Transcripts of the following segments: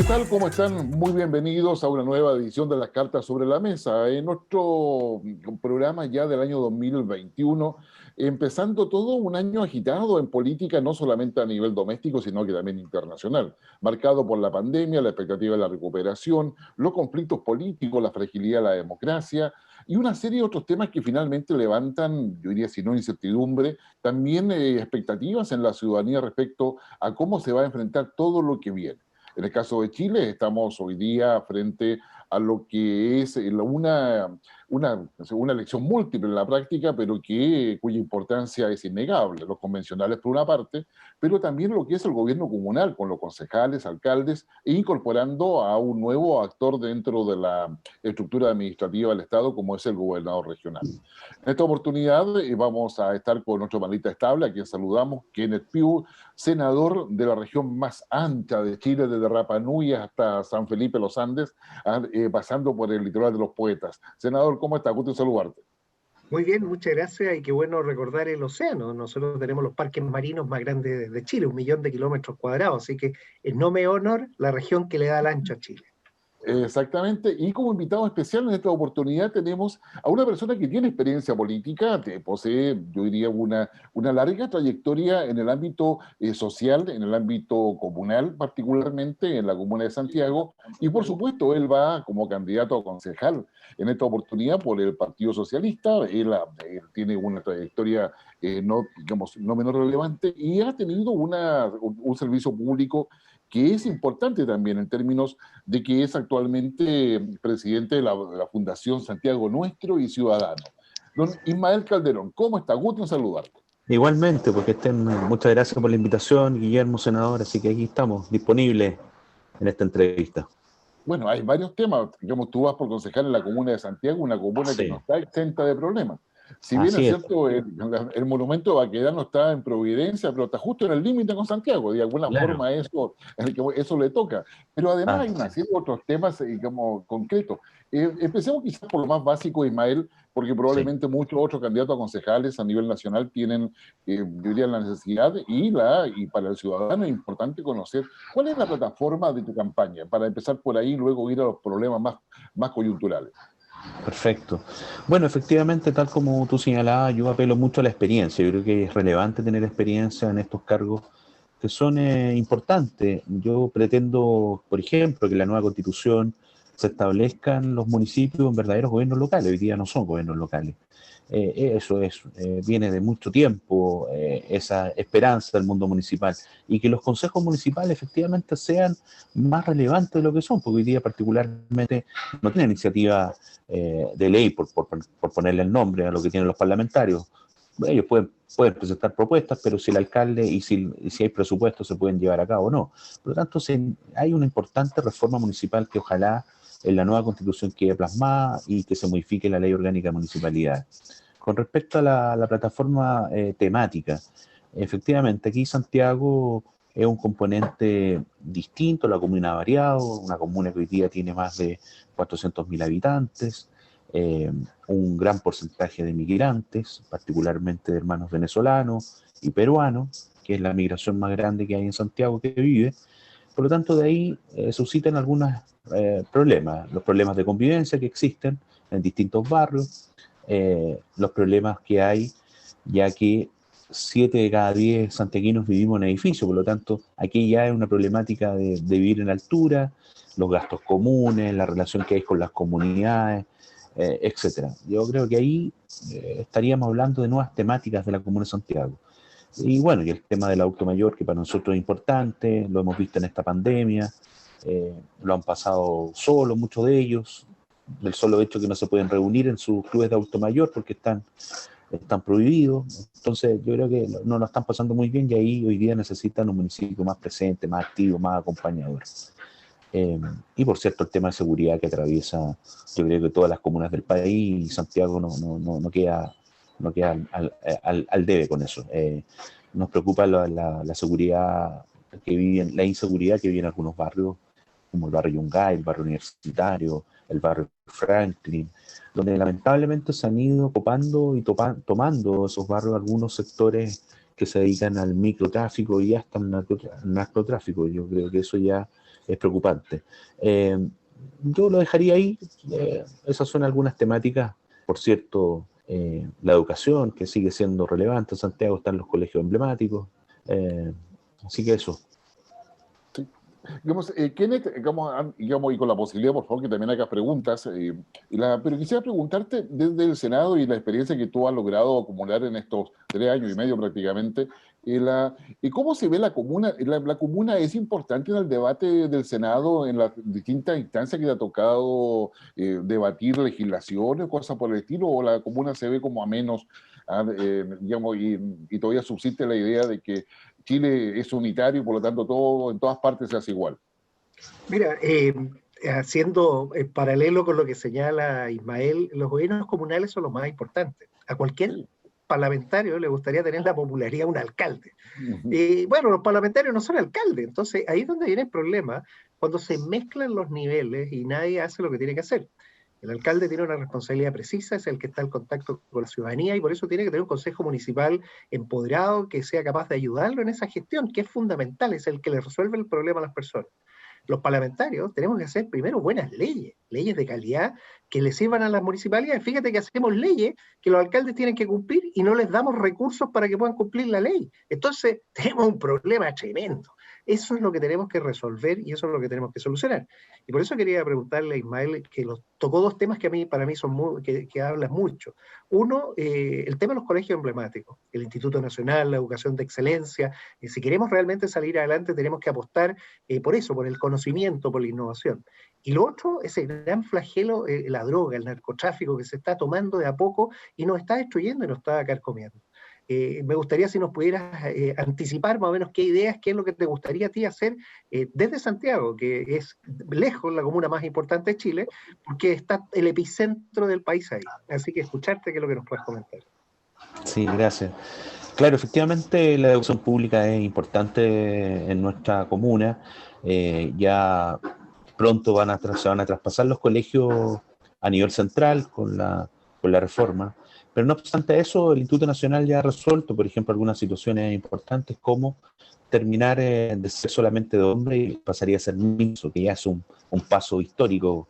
tal? ¿Cómo están? Muy bienvenidos a una nueva edición de las Cartas sobre la Mesa. En nuestro programa ya del año 2021, empezando todo un año agitado en política, no solamente a nivel doméstico, sino que también internacional, marcado por la pandemia, la expectativa de la recuperación, los conflictos políticos, la fragilidad de la democracia y una serie de otros temas que finalmente levantan, yo diría, si no incertidumbre, también expectativas en la ciudadanía respecto a cómo se va a enfrentar todo lo que viene. En el caso de Chile, estamos hoy día frente a lo que es una elección múltiple en la práctica, pero cuya importancia es innegable. Los convencionales por una parte, pero también lo que es el gobierno comunal, con los concejales, alcaldes, e incorporando a un nuevo actor dentro de la estructura administrativa del Estado, como es el gobernador regional. En esta oportunidad vamos a estar con nuestro panelista estable, a quien saludamos, Kenneth Pugh, senador de la región más ancha de Chile, desde Rapa Nui hasta San Felipe Los Andes, pasando por el litoral de los poetas. Senador, ¿cómo está? Gusto en saludarte. Muy bien, muchas gracias y qué bueno recordar el océano. Nosotros tenemos los parques marinos más grandes de Chile, 1.000.000 de kilómetros cuadrados, así que no me honor la región que le da el ancho a Chile. Exactamente, y como invitado especial en esta oportunidad tenemos a una persona que tiene experiencia política, que posee, yo diría, una larga trayectoria en el ámbito social, en el ámbito comunal, particularmente en la comuna de Santiago, y por supuesto él va como candidato a concejal en esta oportunidad por el Partido Socialista. Él tiene una trayectoria no, digamos, no menor relevante y ha tenido un servicio público que es importante también en términos de que es actualmente presidente de la Fundación Santiago Nuestro y Ciudadano. Don Ismael Calderón, ¿cómo está? Gusto en saludarte. Igualmente, porque muchas gracias por la invitación, Guillermo, senador, así que aquí estamos, disponibles en esta entrevista. Bueno, hay varios temas. Digamos, tú vas por concejal en la comuna de Santiago, una comuna que no está exenta de problemas. Si bien es cierto, el monumento de Baquedano está en Providencia, pero está justo en el límite con Santiago. De alguna forma eso le toca. Pero además hay una serie de otros temas, digamos, concretos. Empecemos quizás por lo más básico, Ismael, porque probablemente muchos otros candidatos a concejales a nivel nacional tienen, yo diría, la necesidad y para el ciudadano es importante conocer cuál es la plataforma de tu campaña, para empezar por ahí y luego ir a los problemas más coyunturales. Perfecto. Bueno, efectivamente, tal como tú señalabas, yo apelo mucho a la experiencia. Yo creo que es relevante tener experiencia en estos cargos que son importantes. Yo pretendo, por ejemplo, que en la nueva Constitución se establezcan los municipios en verdaderos gobiernos locales. Hoy día no son gobiernos locales. Viene de mucho tiempo, esa esperanza del mundo municipal, y que los consejos municipales efectivamente sean más relevantes de lo que son, porque hoy día particularmente no tienen iniciativa de ley, por ponerle el nombre a lo que tienen los parlamentarios. Ellos pueden presentar propuestas, pero si el alcalde y si hay presupuesto se pueden llevar a cabo o no. Por lo tanto, hay una importante reforma municipal que ojalá en la nueva Constitución quede plasmada y que se modifique la Ley Orgánica de Municipalidad. Con respecto a la plataforma temática, efectivamente aquí Santiago es un componente distinto, la comuna ha variado, una comuna que hoy día tiene más de 400.000 habitantes, un gran porcentaje de migrantes, particularmente de hermanos venezolanos y peruanos, que es la migración más grande que hay en Santiago que vive. Por lo tanto, de ahí suscitan algunos problemas, los problemas de convivencia que existen en distintos barrios, los problemas que hay, ya que 7 de cada 10 santiaguinos vivimos en edificios, por lo tanto, aquí ya hay una problemática de vivir en altura, los gastos comunes, la relación que hay con las comunidades, etcétera. Yo creo que ahí estaríamos hablando de nuevas temáticas de la Comuna de Santiago. Y bueno, y el tema del adulto mayor, que para nosotros es importante, lo hemos visto en esta pandemia, lo han pasado solo muchos de ellos, del solo hecho que no se pueden reunir en sus clubes de adulto mayor porque están prohibidos. Entonces yo creo que no lo están pasando muy bien y ahí hoy día necesitan un municipio más presente, más activo, más acompañador. Y por cierto, el tema de seguridad que atraviesa, yo creo que todas las comunas del país, y Santiago no queda al debe con eso. Nos preocupa la seguridad que viven, la inseguridad que vive en algunos barrios, como el barrio Yungay, el barrio Universitario, el barrio Franklin, donde lamentablemente se han ido ocupando y tomando esos barrios algunos sectores que se dedican al microtráfico y hasta al narcotráfico. Yo creo que eso ya es preocupante. Yo lo dejaría ahí. Esas son algunas temáticas. Por cierto, la educación, que sigue siendo relevante en Santiago, están los colegios emblemáticos. Así que eso. Digamos, Kenneth, digamos, y con la posibilidad, por favor, que también hagas preguntas, pero quisiera preguntarte desde el Senado y la experiencia que tú has logrado acumular en estos 3 años y medio prácticamente, ¿cómo se ve la comuna? ¿La comuna es importante en el debate del Senado, en las distintas instancias que te ha tocado debatir legislaciones, cosas por el estilo, o la comuna se ve como a menos, digamos, y todavía subsiste la idea de que Chile es unitario, por lo tanto todo en todas partes se hace igual? Mira, haciendo paralelo con lo que señala Ismael, los gobiernos comunales son los más importantes. A cualquier parlamentario le gustaría tener la popularidad de un alcalde. Bueno, los parlamentarios no son alcaldes, entonces ahí es donde viene el problema, cuando se mezclan los niveles y nadie hace lo que tiene que hacer. El alcalde tiene una responsabilidad precisa, es el que está en contacto con la ciudadanía y por eso tiene que tener un consejo municipal empoderado que sea capaz de ayudarlo en esa gestión, que es fundamental, es el que le resuelve el problema a las personas. Los parlamentarios tenemos que hacer primero buenas leyes, leyes de calidad que le sirvan a las municipalidades. Fíjate que hacemos leyes que los alcaldes tienen que cumplir y no les damos recursos para que puedan cumplir la ley. Entonces tenemos un problema tremendo. Eso es lo que tenemos que resolver y eso es lo que tenemos que solucionar. Y por eso quería preguntarle a Ismael, que tocó 2 temas que para mí son que hablan mucho. Uno, el tema de los colegios emblemáticos, el Instituto Nacional, la educación de excelencia. Si queremos realmente salir adelante, tenemos que apostar por eso, por el conocimiento, por la innovación. Y lo otro, ese gran flagelo, la droga, el narcotráfico que se está tomando de a poco y nos está destruyendo y nos está carcomiendo. Me gustaría si nos pudieras anticipar más o menos qué ideas, qué es lo que te gustaría a ti hacer desde Santiago, que es lejos la comuna más importante de Chile, porque está el epicentro del país ahí. Así que escucharte qué es lo que nos puedes comentar. Sí, gracias. Claro, efectivamente la educación pública es importante en nuestra comuna. Ya pronto se van a traspasar los colegios a nivel central con la reforma. Pero no obstante eso, el Instituto Nacional ya ha resuelto, por ejemplo, algunas situaciones importantes como terminar de ser solamente de hombre y pasaría a ser mixto, que ya es un paso histórico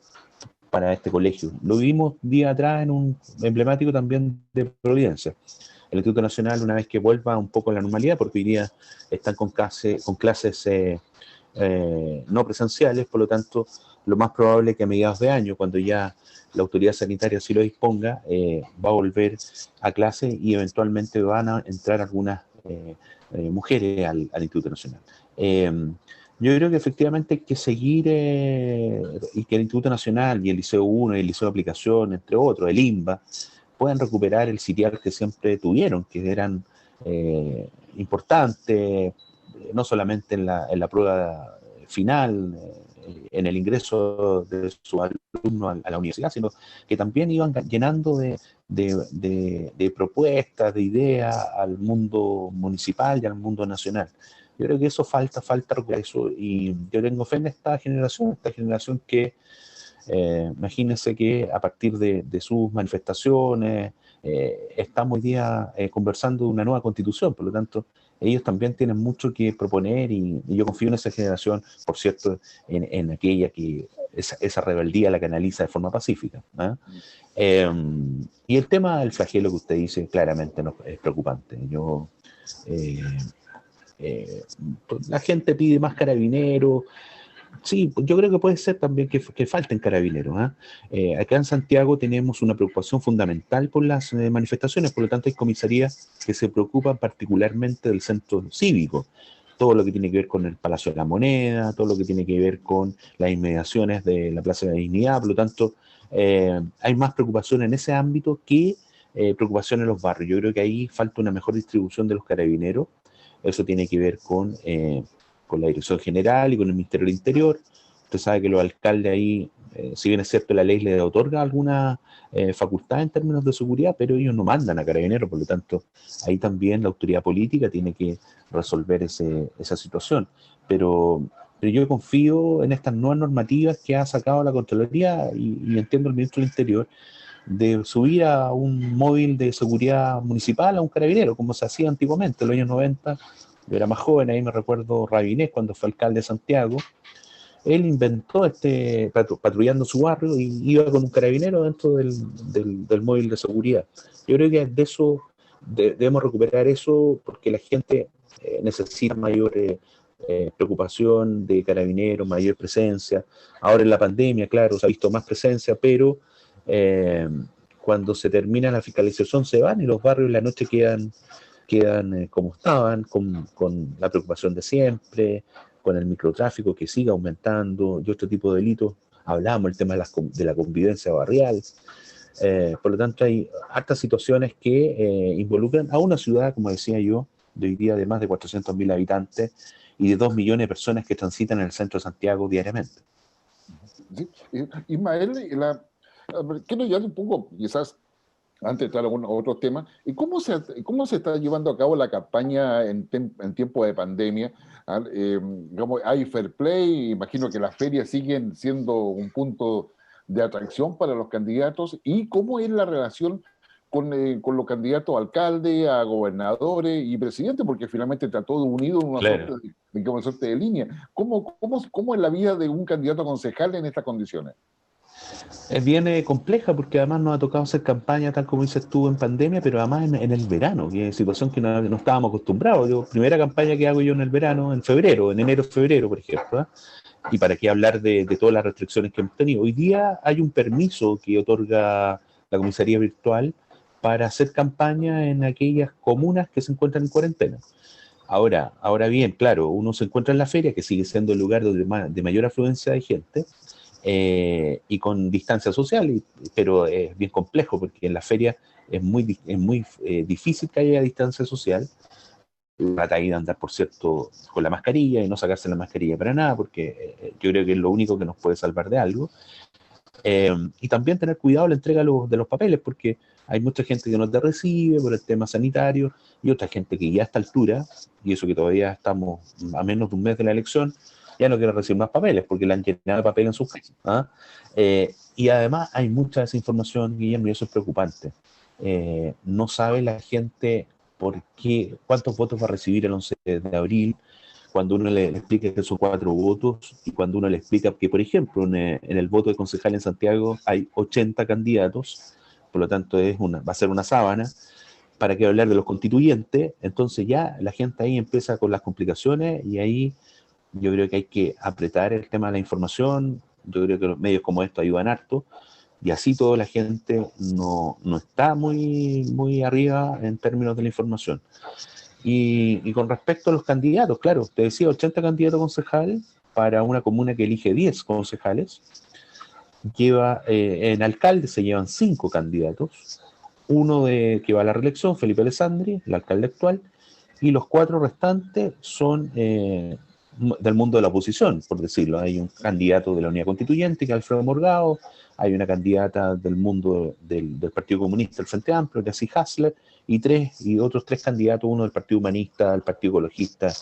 para este colegio. Lo vimos día atrás en un emblemático también de Providencia. El Instituto Nacional, una vez que vuelva un poco a la normalidad, porque hoy día están con clases no presenciales, por lo tanto, lo más probable es que a mediados de año, cuando ya la autoridad sanitaria así lo disponga, va a volver a clase y eventualmente van a entrar algunas mujeres al Instituto Nacional. Yo creo que efectivamente hay que seguir y que el Instituto Nacional y el Liceo 1 y el Liceo de Aplicación, entre otros, el INBA, puedan recuperar el sitial que siempre tuvieron, que eran importantes, no solamente en la prueba final, en el ingreso de su alumno a la universidad, sino que también iban llenando de propuestas, de ideas al mundo municipal y al mundo nacional. Yo creo que eso falta eso, y yo tengo fe en esta generación que, imagínense que a partir de sus manifestaciones, estamos hoy día conversando de una nueva constitución, por lo tanto, ellos también tienen mucho que proponer y yo confío en esa generación, por cierto, en aquella que esa rebeldía la canaliza de forma pacífica. Y el tema del flagelo que usted dice claramente es preocupante. La gente pide más carabineros. Sí, yo creo que puede ser también que falten carabineros. Acá en Santiago tenemos una preocupación fundamental por las manifestaciones, por lo tanto hay comisarías que se preocupan particularmente del centro cívico, todo lo que tiene que ver con el Palacio de la Moneda, todo lo que tiene que ver con las inmediaciones de la Plaza de la Dignidad, por lo tanto hay más preocupación en ese ámbito que preocupación en los barrios. Yo creo que ahí falta una mejor distribución de los carabineros. Eso tiene que ver con la Dirección General y con el Ministerio del Interior. Usted sabe que los alcaldes ahí, si bien es cierto la ley les otorga alguna facultad en términos de seguridad, pero ellos no mandan a carabineros, por lo tanto, ahí también la autoridad política tiene que resolver esa situación. Pero yo confío en estas nuevas normativas que ha sacado la Contraloría y entiendo el Ministro del Interior, de subir a un móvil de seguridad municipal a un carabinero, como se hacía antiguamente, en los años 90. Yo era más joven, ahí me recuerdo Rabinés, cuando fue alcalde de Santiago. Él inventó patrullando su barrio y iba con un carabinero dentro del móvil de seguridad. Yo creo que de eso debemos recuperar eso, porque la gente necesita mayor preocupación de carabineros, mayor presencia. Ahora en la pandemia, claro, se ha visto más presencia, pero cuando se termina la fiscalización se van y los barrios en la noche quedan como estaban, con la preocupación de siempre, con el microtráfico que sigue aumentando y otro tipo de delitos. Hablamos del tema de la convivencia barrial. Por lo tanto, hay hartas situaciones que involucran a una ciudad, como decía yo, de hoy día de más de 400.000 habitantes y de 2 millones de personas que transitan en el centro de Santiago diariamente. Sí. Ismael, quiero llevar un poco, quizás, antes de entrar a otros temas, ¿cómo se está llevando a cabo la campaña en tiempo de pandemia? ¿Hay fair play? Imagino que las ferias siguen siendo un punto de atracción para los candidatos. ¿Y cómo es la relación con los candidatos a alcalde, a gobernadores y presidente? Porque finalmente está todo unido en una suerte de línea. ¿Cómo es la vida de un candidato a concejal en estas condiciones? Es bien compleja, porque además nos ha tocado hacer campaña, tal como dices tú, en pandemia, pero además en el verano, que es situación que no estábamos acostumbrados. Primera campaña que hago yo en el verano, en febrero, en enero, febrero, por ejemplo. Y para qué hablar de todas las restricciones que hemos tenido. Hoy día hay un permiso que otorga la comisaría virtual para hacer campaña en aquellas comunas que se encuentran en cuarentena. Ahora bien, claro, uno se encuentra en la feria, que sigue siendo el lugar de mayor afluencia de gente, y con distancia social, pero es bien complejo, porque en la feria es muy difícil que haya distancia social. Trata de andar, por cierto, con la mascarilla y no sacarse la mascarilla para nada, porque yo creo que es lo único que nos puede salvar de algo. Y también tener cuidado en la entrega de los papeles, porque hay mucha gente que no te recibe por el tema sanitario y otra gente que ya a esta altura, y eso que todavía estamos a menos de un mes de la elección, ya no quiere recibir más papeles porque le han llenado de papel en sus casas. Y además hay mucha desinformación, Guillermo, y eso es preocupante. No sabe la gente cuántos votos va a recibir el 11 de abril, cuando uno le explica que son 4 votos, y cuando uno le explica que, por ejemplo, en el voto de concejal en Santiago hay 80 candidatos, por lo tanto va a ser una sábana. ¿Para qué hablar de los constituyentes? Entonces ya la gente ahí empieza con las complicaciones, y ahí yo creo que hay que apretar el tema de la información. Yo creo que los medios como estos ayudan harto, y así toda la gente no está muy arriba en términos de la información. Y con respecto a los candidatos, claro, te decía 80 candidatos concejales para una comuna que elige 10 concejales. En alcalde se llevan 5 candidatos, uno que va a la reelección, Felipe Alessandri, el alcalde actual, y los 4 restantes son del mundo de la oposición, por decirlo. Hay un candidato de la Unidad Constituyente, que es Alfredo Morgado, hay una candidata del mundo del Partido Comunista, el Frente Amplio, Yassi Hasler, y otros 3 candidatos, uno del Partido Humanista, del Partido Ecologista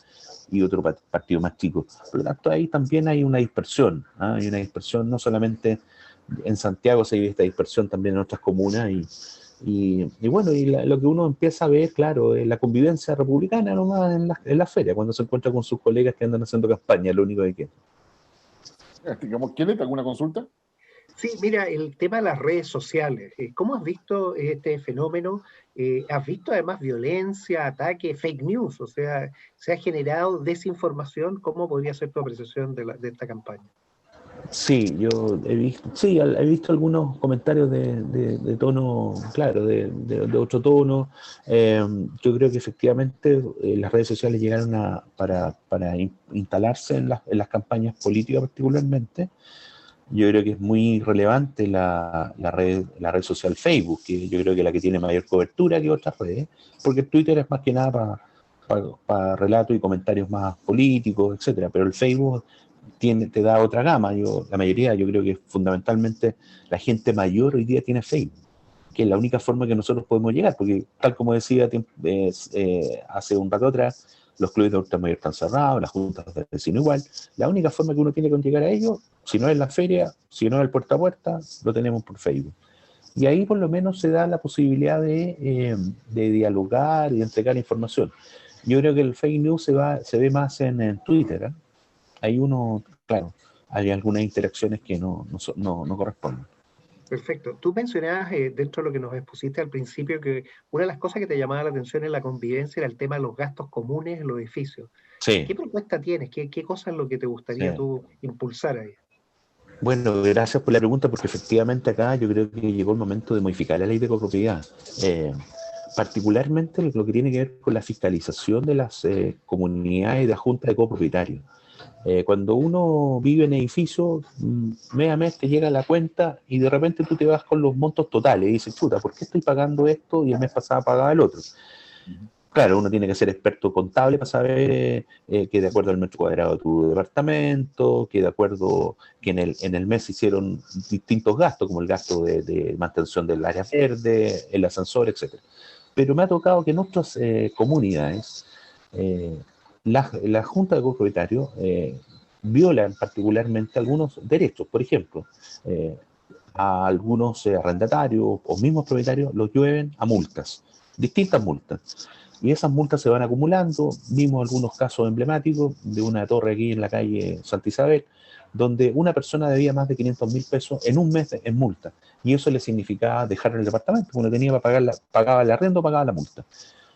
y otro partido más chico. Por lo tanto, ahí también hay una dispersión. Hay una dispersión, no solamente en Santiago se ve esta dispersión, también en otras comunas, y bueno, lo que uno empieza a ver, claro, es la convivencia republicana nomás en la feria, cuando se encuentra con sus colegas que andan haciendo campaña, lo único que quieren. ¿Quién alguna consulta? Sí, mira, el tema de las redes sociales, ¿cómo has visto este fenómeno? ¿Has visto además violencia, ataque, fake news? O sea, ¿se ha generado desinformación? ¿Cómo podría ser tu apreciación de esta campaña? Sí, yo he visto algunos comentarios de tono, claro, de otro tono. Yo creo que efectivamente las redes sociales llegaron para instalarse en las campañas políticas particularmente. Yo creo que es muy relevante la red social Facebook, que yo creo que es la que tiene mayor cobertura que otras redes, porque Twitter es más que nada para relatos y comentarios más políticos, etcétera, pero el Facebook te da otra gama. La mayoría, yo creo que fundamentalmente la gente mayor hoy día tiene Facebook, que es la única forma que nosotros podemos llegar, porque tal como decía hace un rato atrás, los clubes de adultos mayores están cerrados, las juntas de vecinos igual. La única forma que uno tiene que llegar a ellos, si no es la feria, si no es el puerta a puerta, lo tenemos por Facebook. Y ahí por lo menos se da la posibilidad de dialogar y de entregar información. Yo creo que el fake news se ve más en Twitter, ¿eh? Ahí uno, claro, hay algunas interacciones que no corresponden. Perfecto. Tú mencionabas dentro de lo que nos expusiste al principio que una de las cosas que te llamaba la atención en la convivencia era el tema de los gastos comunes en los edificios. Sí, ¿Qué propuesta tienes? ¿Qué cosa es lo que te gustaría sí. tú impulsar ahí? Bueno, gracias por la pregunta, porque efectivamente acá yo creo que llegó el momento de modificar la ley de copropiedad. Particularmente lo que tiene que ver con la fiscalización de las comunidades de junta de copropietarios. Cuando uno vive en edificio, mes a mes te llega la cuenta y de repente tú te vas con los montos totales y dices, chuta, ¿por qué estoy pagando esto y el mes pasado pagaba el otro? Claro, uno tiene que ser experto contable para saber que de acuerdo al metro cuadrado de tu departamento, que de acuerdo que en el mes se hicieron distintos gastos, como el gasto de mantención del área verde, el ascensor, etc. Pero me ha tocado que en otras comunidades la Junta de Copropietarios violan particularmente algunos derechos. Por ejemplo, a algunos arrendatarios o mismos propietarios los llueven a multas, distintas multas. Y esas multas se van acumulando. Vimos algunos casos emblemáticos de una torre aquí en la calle Santa Isabel, donde una persona debía más de 500.000 pesos en un mes en multa. Y eso le significaba dejar el departamento. Cuando tenía para pagar pagaba el arrendo, pagaba la multa.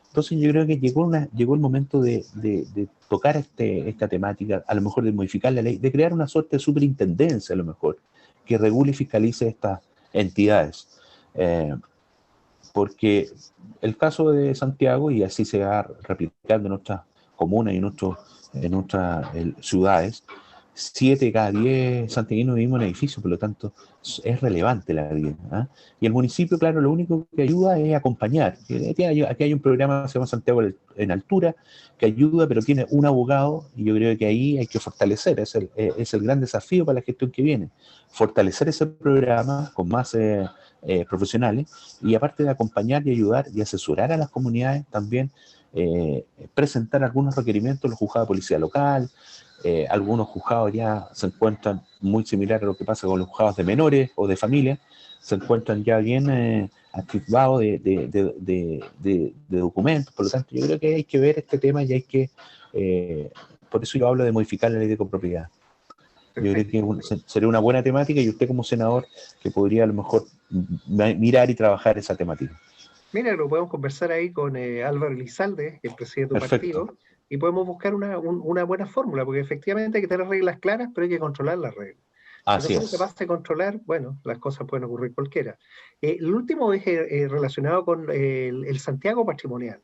Entonces yo creo que llegó el momento de tocar esta temática, a lo mejor de modificar la ley, de crear una suerte de superintendencia, a lo mejor, que regule y fiscalice estas entidades. Porque el caso de Santiago, y así se va replicando en otras comunas y en otras ciudades, 7 de cada 10 santiaguinos vivimos en edificios, por lo tanto es relevante la vida, ¿eh? Y el municipio, claro, lo único que ayuda es acompañar. Aquí hay un programa que se llama Santiago en Altura, que ayuda, pero tiene un abogado, y yo creo que ahí hay que fortalecer, es el gran desafío para la gestión que viene, fortalecer ese programa con más profesionales, y aparte de acompañar y ayudar y asesorar a las comunidades, también presentar algunos requerimientos a los juzgados de policía local. Algunos juzgados ya se encuentran muy similar a lo que pasa con los juzgados de menores o de familia, se encuentran ya bien activados de documentos. Por lo tanto, yo creo que hay que ver este tema y hay que, por eso yo hablo de modificar la ley de copropiedad. Yo creo que sería una buena temática, y usted como senador que podría a lo mejor mirar y trabajar esa temática. Mira, lo podemos conversar ahí con Álvaro Elizalde, el presidente de tu Perfecto. partido, y podemos buscar una buena fórmula, porque efectivamente hay que tener reglas claras, pero hay que controlar las reglas. Así Si no somos es. capaces de controlar, bueno, las cosas pueden ocurrir cualquiera. El último es relacionado con el Santiago patrimonial.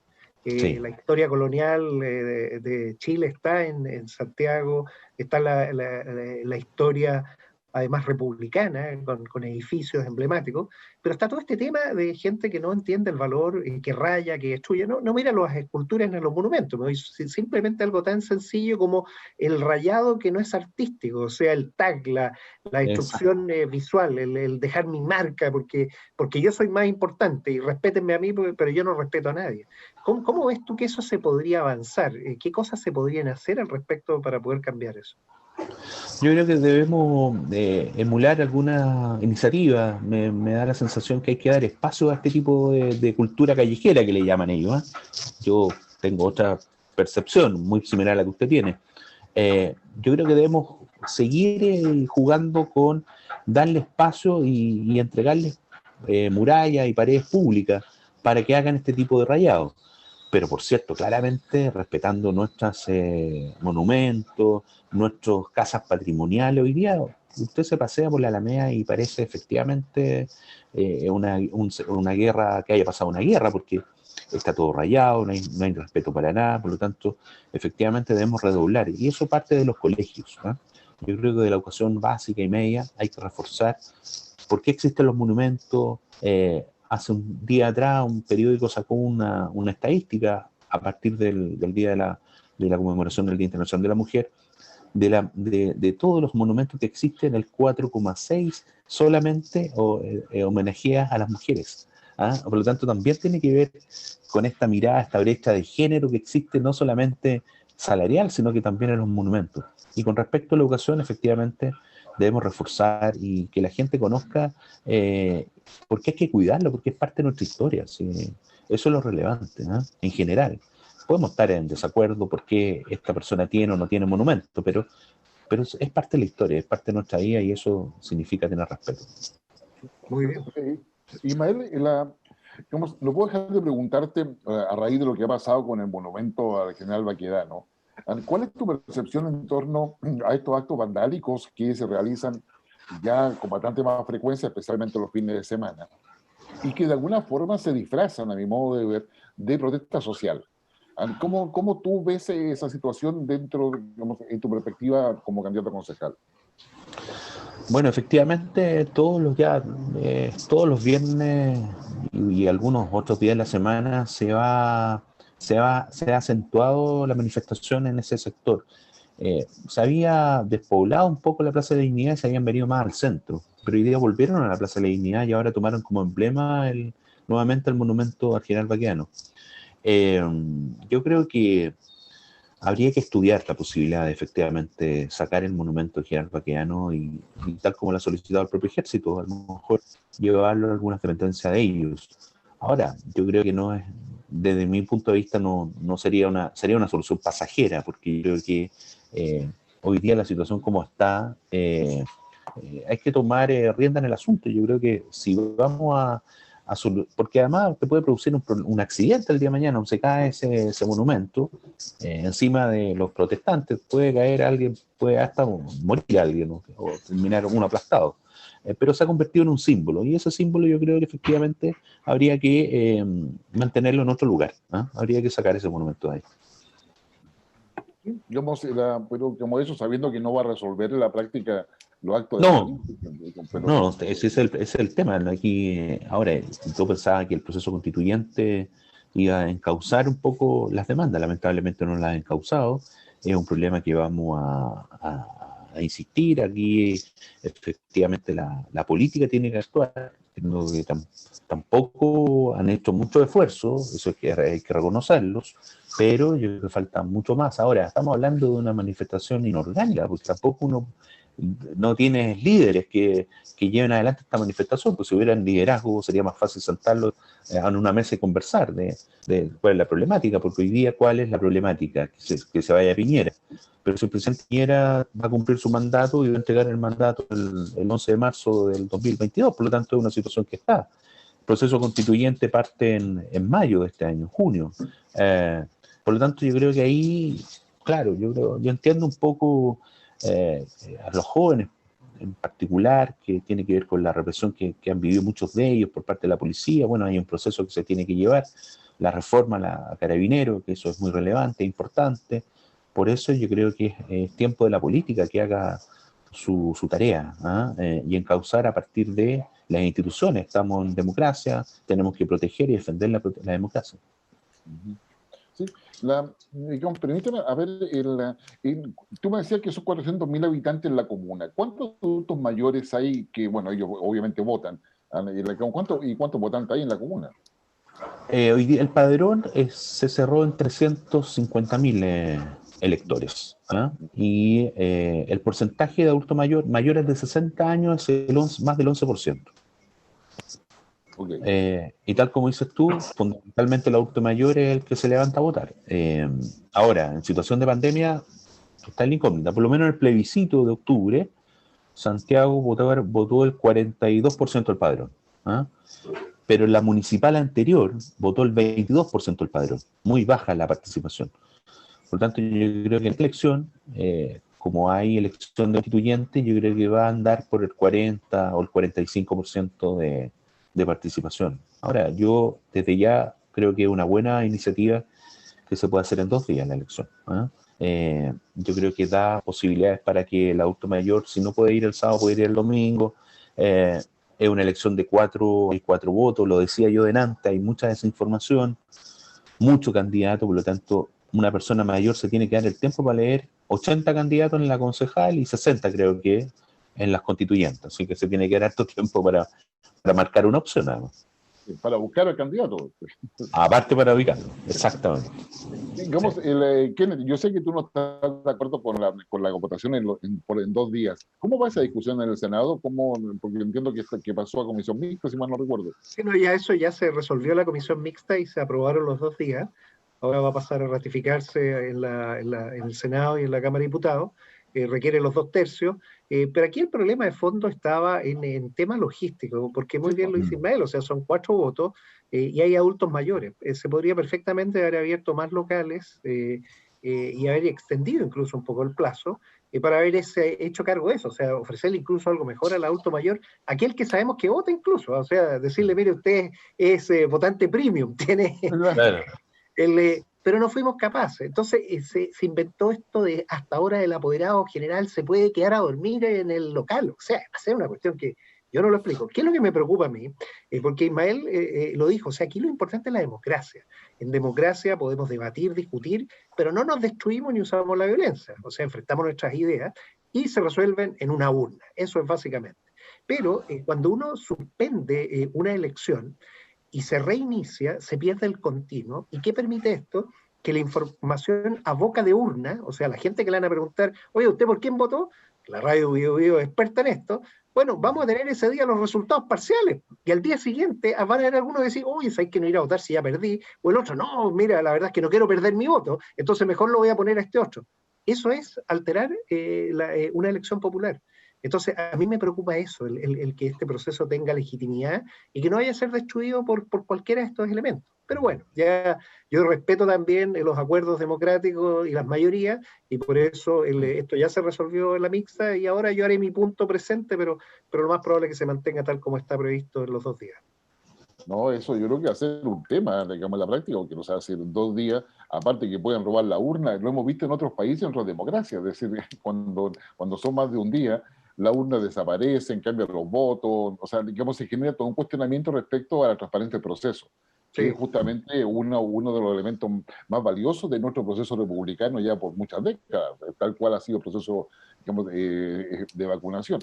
Sí. La historia colonial de Chile está en Santiago, está la historia además republicana, con edificios emblemáticos, pero está todo este tema de gente que no entiende el valor, que raya, que destruye, no mira las esculturas ni los monumentos, simplemente algo tan sencillo como el rayado que no es artístico, o sea, el tag, la instrucción visual, el dejar mi marca, porque yo soy más importante y respétenme a mí, pero yo no respeto a nadie. ¿Cómo ves tú que eso se podría avanzar? ¿Qué cosas se podrían hacer al respecto para poder cambiar eso? Yo creo que debemos emular alguna iniciativa. Me da la sensación que hay que dar espacio a este tipo de cultura callejera que le llaman ellos, ¿eh? Yo tengo otra percepción muy similar a la que usted tiene. Yo creo que debemos seguir jugando con darle espacio y entregarles murallas y paredes públicas para que hagan este tipo de rayados. Pero por cierto, claramente respetando nuestros monumentos, nuestras casas patrimoniales. Hoy día usted se pasea por la Alameda y parece efectivamente una guerra, que haya pasado una guerra, porque está todo rayado, no hay respeto para nada. Por lo tanto, efectivamente debemos redoblar, y eso parte de los colegios, ¿no? Yo creo que de la educación básica y media hay que reforzar por qué existen los monumentos. Hace un día atrás un periódico sacó una estadística a partir del día de la conmemoración del Día Internacional de la Mujer, de todos los monumentos que existen, el 4,6 solamente homenajea a las mujeres. ¿Ah? Por lo tanto, también tiene que ver con esta mirada, esta brecha de género que existe, no solamente salarial, sino que también en los monumentos. Y con respecto a la educación, efectivamente, debemos reforzar y que la gente conozca porque hay que cuidarlo, porque es parte de nuestra historia. ¿Sí? Eso es lo relevante, ¿no? En general. Podemos estar en desacuerdo porque esta persona tiene o no tiene monumento, pero es parte de la historia, es parte de nuestra vida y eso significa tener respeto. Muy bien. Ismael, digamos, no puedo dejar de preguntarte, a raíz de lo que ha pasado con el monumento al general Baquedano, ¿cuál es tu percepción en torno a estos actos vandálicos que se realizan ya con bastante más frecuencia, especialmente los fines de semana, y que de alguna forma se disfrazan, a mi modo de ver, de protesta social? ¿Cómo tú ves esa situación dentro, digamos, en tu perspectiva como candidato a concejal? Bueno, efectivamente, todos los viernes y algunos otros días de la semana se ha acentuado la manifestación en ese sector. Se había despoblado un poco la Plaza de la Dignidad y se habían venido más al centro, pero hoy día volvieron a la Plaza de la Dignidad y ahora tomaron como emblema nuevamente el monumento al general Baquedano. Yo creo que habría que estudiar la posibilidad de efectivamente sacar el monumento al general Baquedano y tal como lo ha solicitado el propio ejército, a lo mejor llevarlo a alguna dependencia de ellos. Ahora, yo creo que no es, desde mi punto de vista, no sería una solución pasajera, porque yo creo que hoy día la situación como está, hay que tomar rienda en el asunto. Yo creo que si vamos porque además te puede producir un accidente el día de mañana, se cae ese monumento encima de los protestantes, puede caer alguien, puede hasta morir alguien, ¿no? O terminar uno aplastado. Pero se ha convertido en un símbolo, y ese símbolo yo creo que efectivamente habría que mantenerlo en otro lugar, ¿eh? Habría que sacar ese monumento de ahí. Digamos, pero como eso, sabiendo que no va a resolver en la práctica los actos No, de no, ese es el tema. Aquí, ahora, yo pensaba que el proceso constituyente iba a encauzar un poco las demandas, lamentablemente no las ha encauzado, es un problema que vamos a insistir. Aquí efectivamente la política tiene que actuar, que tampoco han hecho mucho esfuerzo, eso hay que reconocerlos, pero yo creo que falta mucho más. Ahora, estamos hablando de una manifestación inorgánica, porque tampoco uno no tienes líderes que lleven adelante esta manifestación, pues si hubieran liderazgo sería más fácil sentarlos en una mesa y conversar de cuál es la problemática, porque hoy día cuál es la problemática, que se vaya Piñera, pero si el presidente Piñera va a cumplir su mandato y va a entregar el mandato el 11 de marzo del 2022, por lo tanto es una situación que está. El proceso constituyente parte en mayo de este año, junio. Por lo tanto yo creo que ahí, claro, yo entiendo un poco a los jóvenes en particular, que tiene que ver con la represión que han vivido muchos de ellos por parte de la policía. Bueno, hay un proceso que se tiene que llevar, la reforma a Carabineros, que eso es muy relevante, importante. Por eso yo creo que es tiempo de la política que haga su tarea, y encauzar a partir de las instituciones. Estamos en democracia, tenemos que proteger y defender la democracia. Sí, digamos, permíteme, a ver, tú me decías que son 400.000 habitantes en la comuna. ¿Cuántos adultos mayores hay que, bueno, ellos obviamente votan? ¿Cuántos votantes hay en la comuna? Hoy día el padrón se cerró en 350.000 electores, ¿eh? Y el porcentaje de adultos mayores de 60 años es más del 11%. Okay. Y tal como dices tú, fundamentalmente el adulto mayor es el que se levanta a votar. Ahora, en situación de pandemia, está la incógnita. Por lo menos en el plebiscito de octubre, Santiago votó el 42% del padrón, ¿eh? Pero en la municipal anterior votó el 22% del padrón. Muy baja la participación. Por lo tanto, yo creo que en esta elección, como hay elección de constituyente, yo creo que va a andar por el 40 o el 45% de participación. Ahora, yo desde ya creo que es una buena iniciativa que se puede hacer en 2 días la elección, ¿eh? Yo creo que da posibilidades para que el adulto mayor, si no puede ir el sábado, puede ir el domingo. Es una elección de 4 votos, lo decía yo delante, hay mucha desinformación, mucho candidato, por lo tanto, una persona mayor se tiene que dar el tiempo para leer 80 candidatos en la concejal y 60 creo que en las constituyentes, así que se tiene que dar harto tiempo para marcar una opción, además. para buscar al candidato. Aparte para ubicarlo, exactamente. Digamos, Kenneth, yo sé que tú no estás de acuerdo con la votación en 2 días. ¿Cómo va esa discusión en el Senado? Porque entiendo que pasó a comisión mixta, si mal no recuerdo. Sí, no, ya eso ya se resolvió en la comisión mixta y se aprobaron los 2 días. Ahora va a pasar a ratificarse en el Senado y en la Cámara de Diputados. Requiere los 2 tercios. Pero aquí el problema de fondo estaba en tema logístico, porque muy bien lo dice Ismael, o sea, son 4 votos y hay adultos mayores. Se podría perfectamente haber abierto más locales y haber extendido incluso un poco el plazo para haber hecho cargo de eso, o sea, ofrecerle incluso algo mejor al adulto mayor, aquel que sabemos que vota incluso, o sea, decirle, mire, usted es votante premium, tiene Claro. pero no fuimos capaces. Entonces se inventó esto de hasta ahora el apoderado general se puede quedar a dormir en el local. O sea, va a ser una cuestión que yo no lo explico. ¿Qué es lo que me preocupa a mí? Porque Ismael lo dijo, o sea, aquí lo importante es la democracia. En democracia podemos debatir, discutir, pero no nos destruimos ni usamos la violencia. O sea, enfrentamos nuestras ideas y se resuelven en una urna. Eso es básicamente. Pero cuando uno suspende una elección, y se reinicia, se pierde el continuo. ¿Y qué permite esto? Que la información a boca de urna, o sea, la gente que le van a preguntar, oye, ¿usted por quién votó? La radio Bio Bio es experta en esto. Bueno, vamos a tener ese día los resultados parciales. Y al día siguiente van a haber algunos que decir, oye, hay que no ir a votar si ya perdí. O el otro, no, mira, la verdad es que no quiero perder mi voto, entonces mejor lo voy a poner a este otro. Eso es alterar una elección popular. Entonces, a mí me preocupa eso, el que este proceso tenga legitimidad y que no vaya a ser destruido por cualquiera de estos elementos. Pero bueno, ya yo respeto también los acuerdos democráticos y las mayorías, y por eso esto ya se resolvió en la mixta, y ahora yo haré mi punto presente, pero lo más probable es que se mantenga tal como está previsto en los 2 días. No, eso yo creo que va a ser un tema, digamos, en la práctica, porque no se va a hacer en 2 días, aparte que pueden robar la urna, lo hemos visto en otros países, en otras democracias, es decir, cuando son más de un día, la urna desaparece, cambian los votos, o sea, digamos, se genera todo un cuestionamiento respecto a la transparencia del proceso, que es justamente uno de los elementos más valiosos de nuestro proceso republicano ya por muchas décadas, tal cual ha sido el proceso, digamos, de vacunación.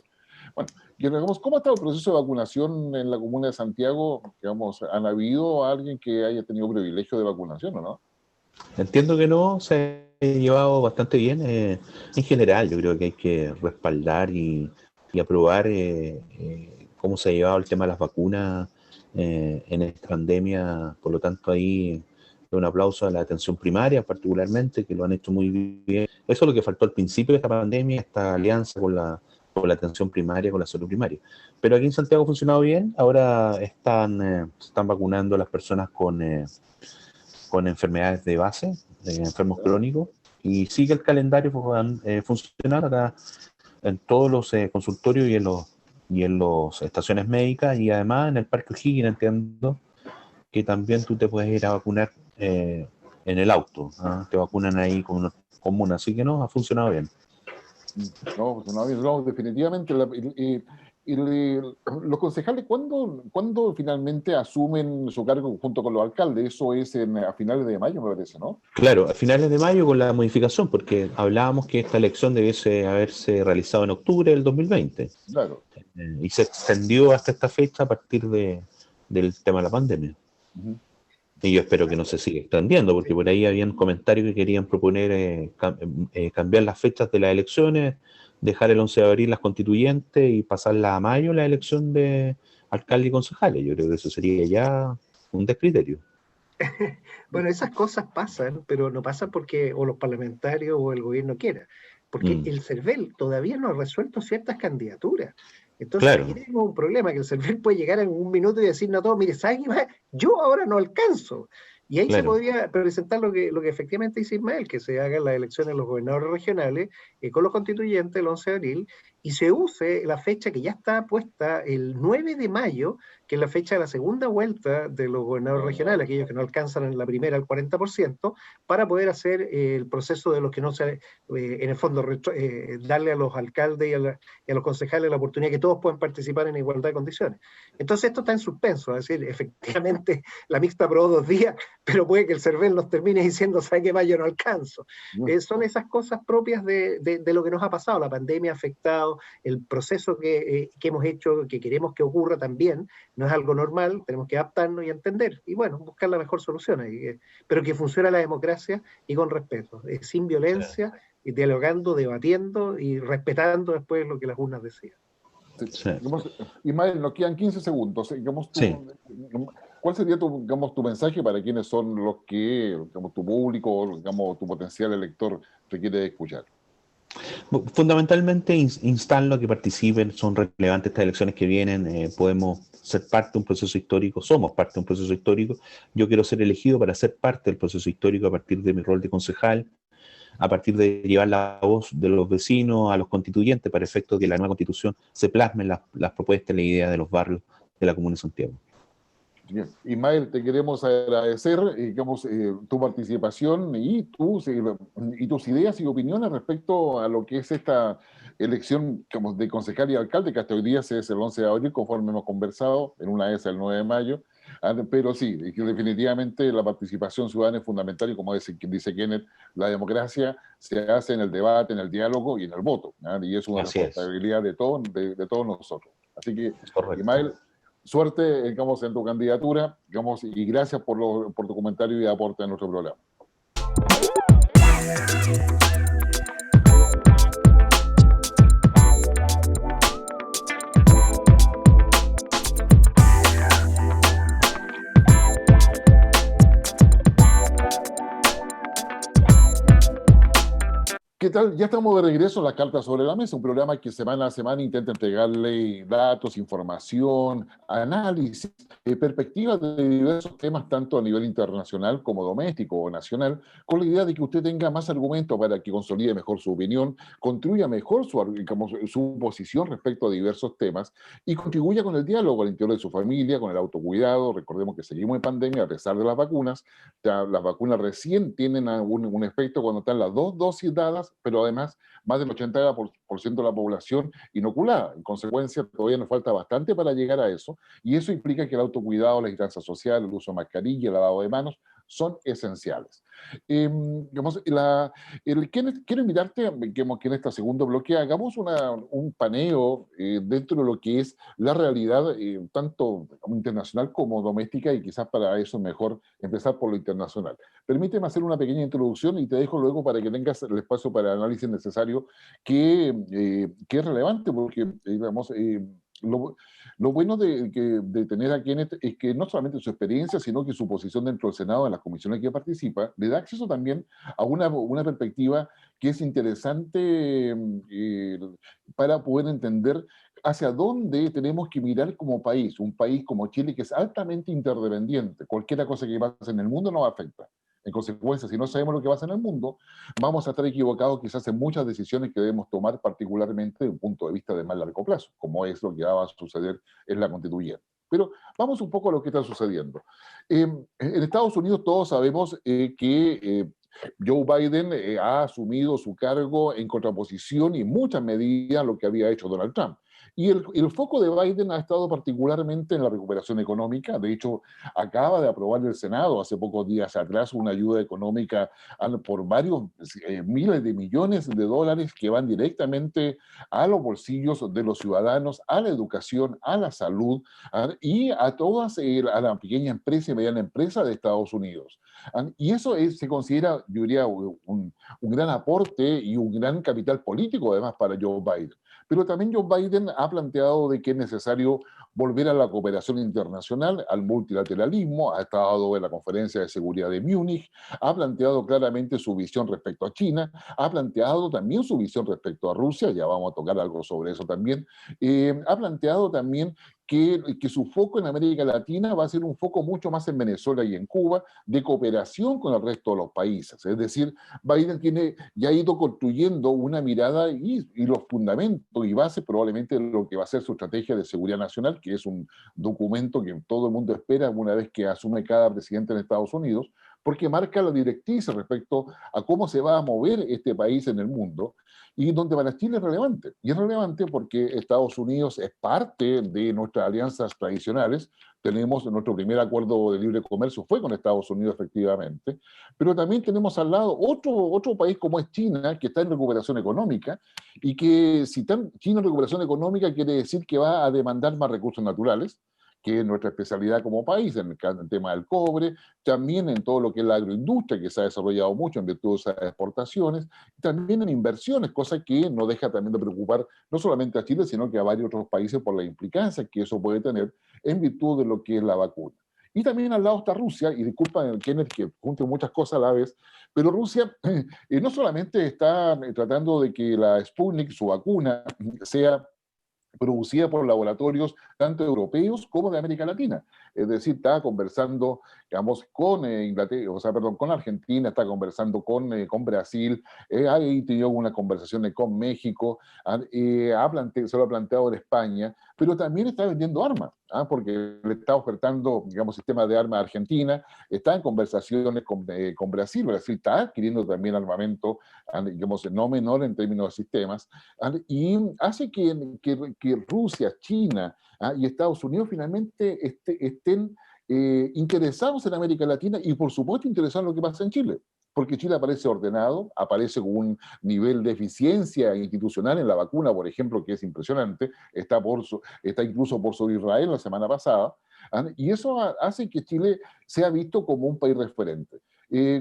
Bueno, y digamos, ¿cómo ha estado el proceso de vacunación en la comuna de Santiago? Digamos, ¿han habido alguien que haya tenido privilegio de vacunación o no? Entiendo que no, se ha llevado bastante bien. En general, yo creo que hay que respaldar y aprobar cómo se ha llevado el tema de las vacunas en esta pandemia. Por lo tanto, ahí un aplauso a la atención primaria, particularmente, que lo han hecho muy bien. Eso es lo que faltó al principio de esta pandemia, esta alianza con la atención primaria, con la salud primaria. Pero aquí en Santiago ha funcionado bien. Ahora se están vacunando a las personas con enfermedades de base, enfermos crónicos, y sigue el calendario funcionar acá en todos los consultorios y en las estaciones médicas, y además en el Parque O'Higgins entiendo que también tú te puedes ir a vacunar en el auto, ¿no? Te vacunan ahí común, así que no, ha funcionado bien. No, no, definitivamente. Los concejales, ¿cuándo finalmente asumen su cargo junto con los alcaldes? Eso es a finales de mayo, me parece, ¿no? Claro, a finales de mayo con la modificación, porque hablábamos que esta elección debiese haberse realizado en octubre del 2020. Claro. Y se extendió hasta esta fecha a partir del tema de la pandemia. Uh-huh. Y yo espero que no se siga extendiendo, porque por ahí habían comentarios que querían proponer cambiar las fechas de las elecciones, dejar el 11 de abril las constituyentes y pasarla a mayo la elección de alcalde y concejales. Yo creo que eso sería ya un descriterio. Bueno, esas cosas pasan, pero no pasan porque o los parlamentarios o el gobierno quiera, porque el CERVEL todavía no ha resuelto ciertas candidaturas. Entonces, claro, aquí tenemos un problema, que el CERVEL puede llegar en un minuto y decirnos a todos, mire, ¿saben qué más? Yo ahora no alcanzo. Y ahí se podría presentar lo que efectivamente dice Ismael, que se hagan las elecciones de los gobernadores regionales con los constituyentes el 11 de abril, y se use la fecha que ya está puesta el 9 de mayo, que es la fecha de la segunda vuelta de los gobernadores regionales, aquellos que no alcanzan en la primera el 40%, para poder hacer el proceso de los que no se, en el fondo, darle a los alcaldes y a los concejales la oportunidad que todos puedan participar en igualdad de condiciones. Entonces esto está en suspenso, es decir, efectivamente la mixta aprobó 2 días, pero puede que el CERVEL nos termine diciendo, ¿sabe qué más? Yo no alcanzo. Son esas cosas propias de lo que nos ha pasado. La pandemia ha afectado lado, el proceso que hemos hecho, que queremos que ocurra también, no es algo normal, tenemos que adaptarnos y entender, y bueno, buscar la mejor solución, pero que funcione la democracia y con respeto, sin violencia, y dialogando, debatiendo y respetando después lo que las urnas decidan. Sí. Ismael, nos quedan 15 segundos. ¿Cuál sería tu mensaje para quienes son los que, tu público, tu potencial elector requiere escuchar? Fundamentalmente instarlo a que participen, son relevantes estas elecciones que vienen, podemos ser parte de un proceso histórico, somos parte de un proceso histórico, yo quiero ser elegido para ser parte del proceso histórico a partir de mi rol de concejal, a partir de llevar la voz de los vecinos a los constituyentes para efecto de que la nueva constitución se plasmen las propuestas y la idea de los barrios de la Comuna de Santiago. Bien. Ismael, te queremos agradecer tu participación y tus ideas y opiniones respecto a lo que es esta elección de concejal y alcalde, que hasta hoy día es el 11 de abril, conforme hemos conversado, en una vez el 9 de mayo. Pero sí, definitivamente la participación ciudadana es fundamental y como dice Kenneth, la democracia se hace en el debate, en el diálogo y en el voto, y es una responsabilidad de todos nosotros. Así que, Ismael, suerte en tu candidatura, y gracias por tu comentario y aporte a nuestro programa. ¿Qué tal? Ya estamos de regreso en Las Cartas sobre la Mesa, un programa que semana a semana intenta entregarle datos, información, análisis, perspectivas de diversos temas, tanto a nivel internacional como doméstico o nacional, con la idea de que usted tenga más argumentos para que consolide mejor su opinión, construya mejor su posición respecto a diversos temas y contribuya con el diálogo al interior de su familia, con el autocuidado. Recordemos que seguimos en pandemia a pesar de las vacunas. Las vacunas recién tienen un efecto cuando están las 2 dosis dadas, pero además más del 80% de la población inoculada. En consecuencia, todavía nos falta bastante para llegar a eso, y eso implica que el autocuidado, la distancia social, el uso de mascarilla, el lavado de manos, son esenciales. Quiero invitarte que en este segundo bloque hagamos un paneo dentro de lo que es la realidad, tanto internacional como doméstica, y quizás para eso es mejor empezar por lo internacional. Permíteme hacer una pequeña introducción y te dejo luego para que tengas el espacio para el análisis necesario que es relevante, porque lo bueno de tener a Kenneth es que no solamente su experiencia, sino que su posición dentro del Senado, en las comisiones que participa, le da acceso también a una perspectiva que es interesante para poder entender hacia dónde tenemos que mirar como país, un país como Chile que es altamente interdependiente. Cualquier cosa que pase en el mundo nos afecta. En consecuencia, si no sabemos lo que pasa en el mundo, vamos a estar equivocados quizás en muchas decisiones que debemos tomar, particularmente desde un punto de vista de más largo plazo, como es lo que va a suceder en la constituyente. Pero vamos un poco a lo que está sucediendo. En Estados Unidos todos sabemos que Joe Biden ha asumido su cargo en contraposición y en muchas medidas a lo que había hecho Donald Trump. Y el foco de Biden ha estado particularmente en la recuperación económica. De hecho, acaba de aprobar el Senado hace pocos días atrás una ayuda económica por varios miles de millones de dólares que van directamente a los bolsillos de los ciudadanos, a la educación, a la salud y a todas, a la pequeña empresa y mediana empresa de Estados Unidos. Y eso se considera, yo diría, un gran aporte y un gran capital político además para Joe Biden. Pero también Joe Biden ha planteado de que es necesario volver a la cooperación internacional, al multilateralismo, ha estado en la Conferencia de Seguridad de Múnich, ha planteado claramente su visión respecto a China, ha planteado también su visión respecto a Rusia, ya vamos a tocar algo sobre eso también, ha planteado también que su foco en América Latina va a ser un foco mucho más en Venezuela y en Cuba, de cooperación con el resto de los países. Es decir, Biden ya ha ido construyendo una mirada y los fundamentos y bases probablemente de lo que va a ser su estrategia de seguridad nacional, que es un documento que todo el mundo espera una vez que asume cada presidente en Estados Unidos, porque marca la directriz respecto a cómo se va a mover este país en el mundo, y donde para Chile es relevante. Y es relevante porque Estados Unidos es parte de nuestras alianzas tradicionales. Tenemos nuestro primer acuerdo de libre comercio fue con Estados Unidos, efectivamente, pero también tenemos al lado otro país como es China, que está en recuperación económica, y que si está China en recuperación económica quiere decir que va a demandar más recursos naturales, que es nuestra especialidad como país, en el tema del cobre, también en todo lo que es la agroindustria, que se ha desarrollado mucho en virtud de esas exportaciones, también en inversiones, cosa que no deja también de preocupar no solamente a Chile, sino que a varios otros países por la implicancia que eso puede tener en virtud de lo que es la vacuna. Y también al lado está Rusia, y disculpa, Kenneth, que junte muchas cosas a la vez, pero Rusia no solamente está tratando de que la Sputnik, su vacuna, sea producida por laboratorios tanto europeos como de América Latina. Es decir, está conversando, digamos, con Inglaterra, o sea, perdón, con Argentina, está conversando con Brasil, ha tenido unas conversaciones con México, se lo ha planteado en España, pero también está vendiendo armas, porque le está ofertando, digamos, sistemas de armas a Argentina, está en conversaciones con Brasil. Brasil está adquiriendo también armamento, digamos, no menor en términos de sistemas, y hace que Rusia, China y Estados Unidos finalmente estén interesados en América Latina y por supuesto interesados en lo que pasa en Chile, porque Chile aparece ordenado, aparece con un nivel de eficiencia institucional en la vacuna, por ejemplo, que es impresionante, está incluso por sobre Israel la semana pasada, y eso hace que Chile sea visto como un país referente.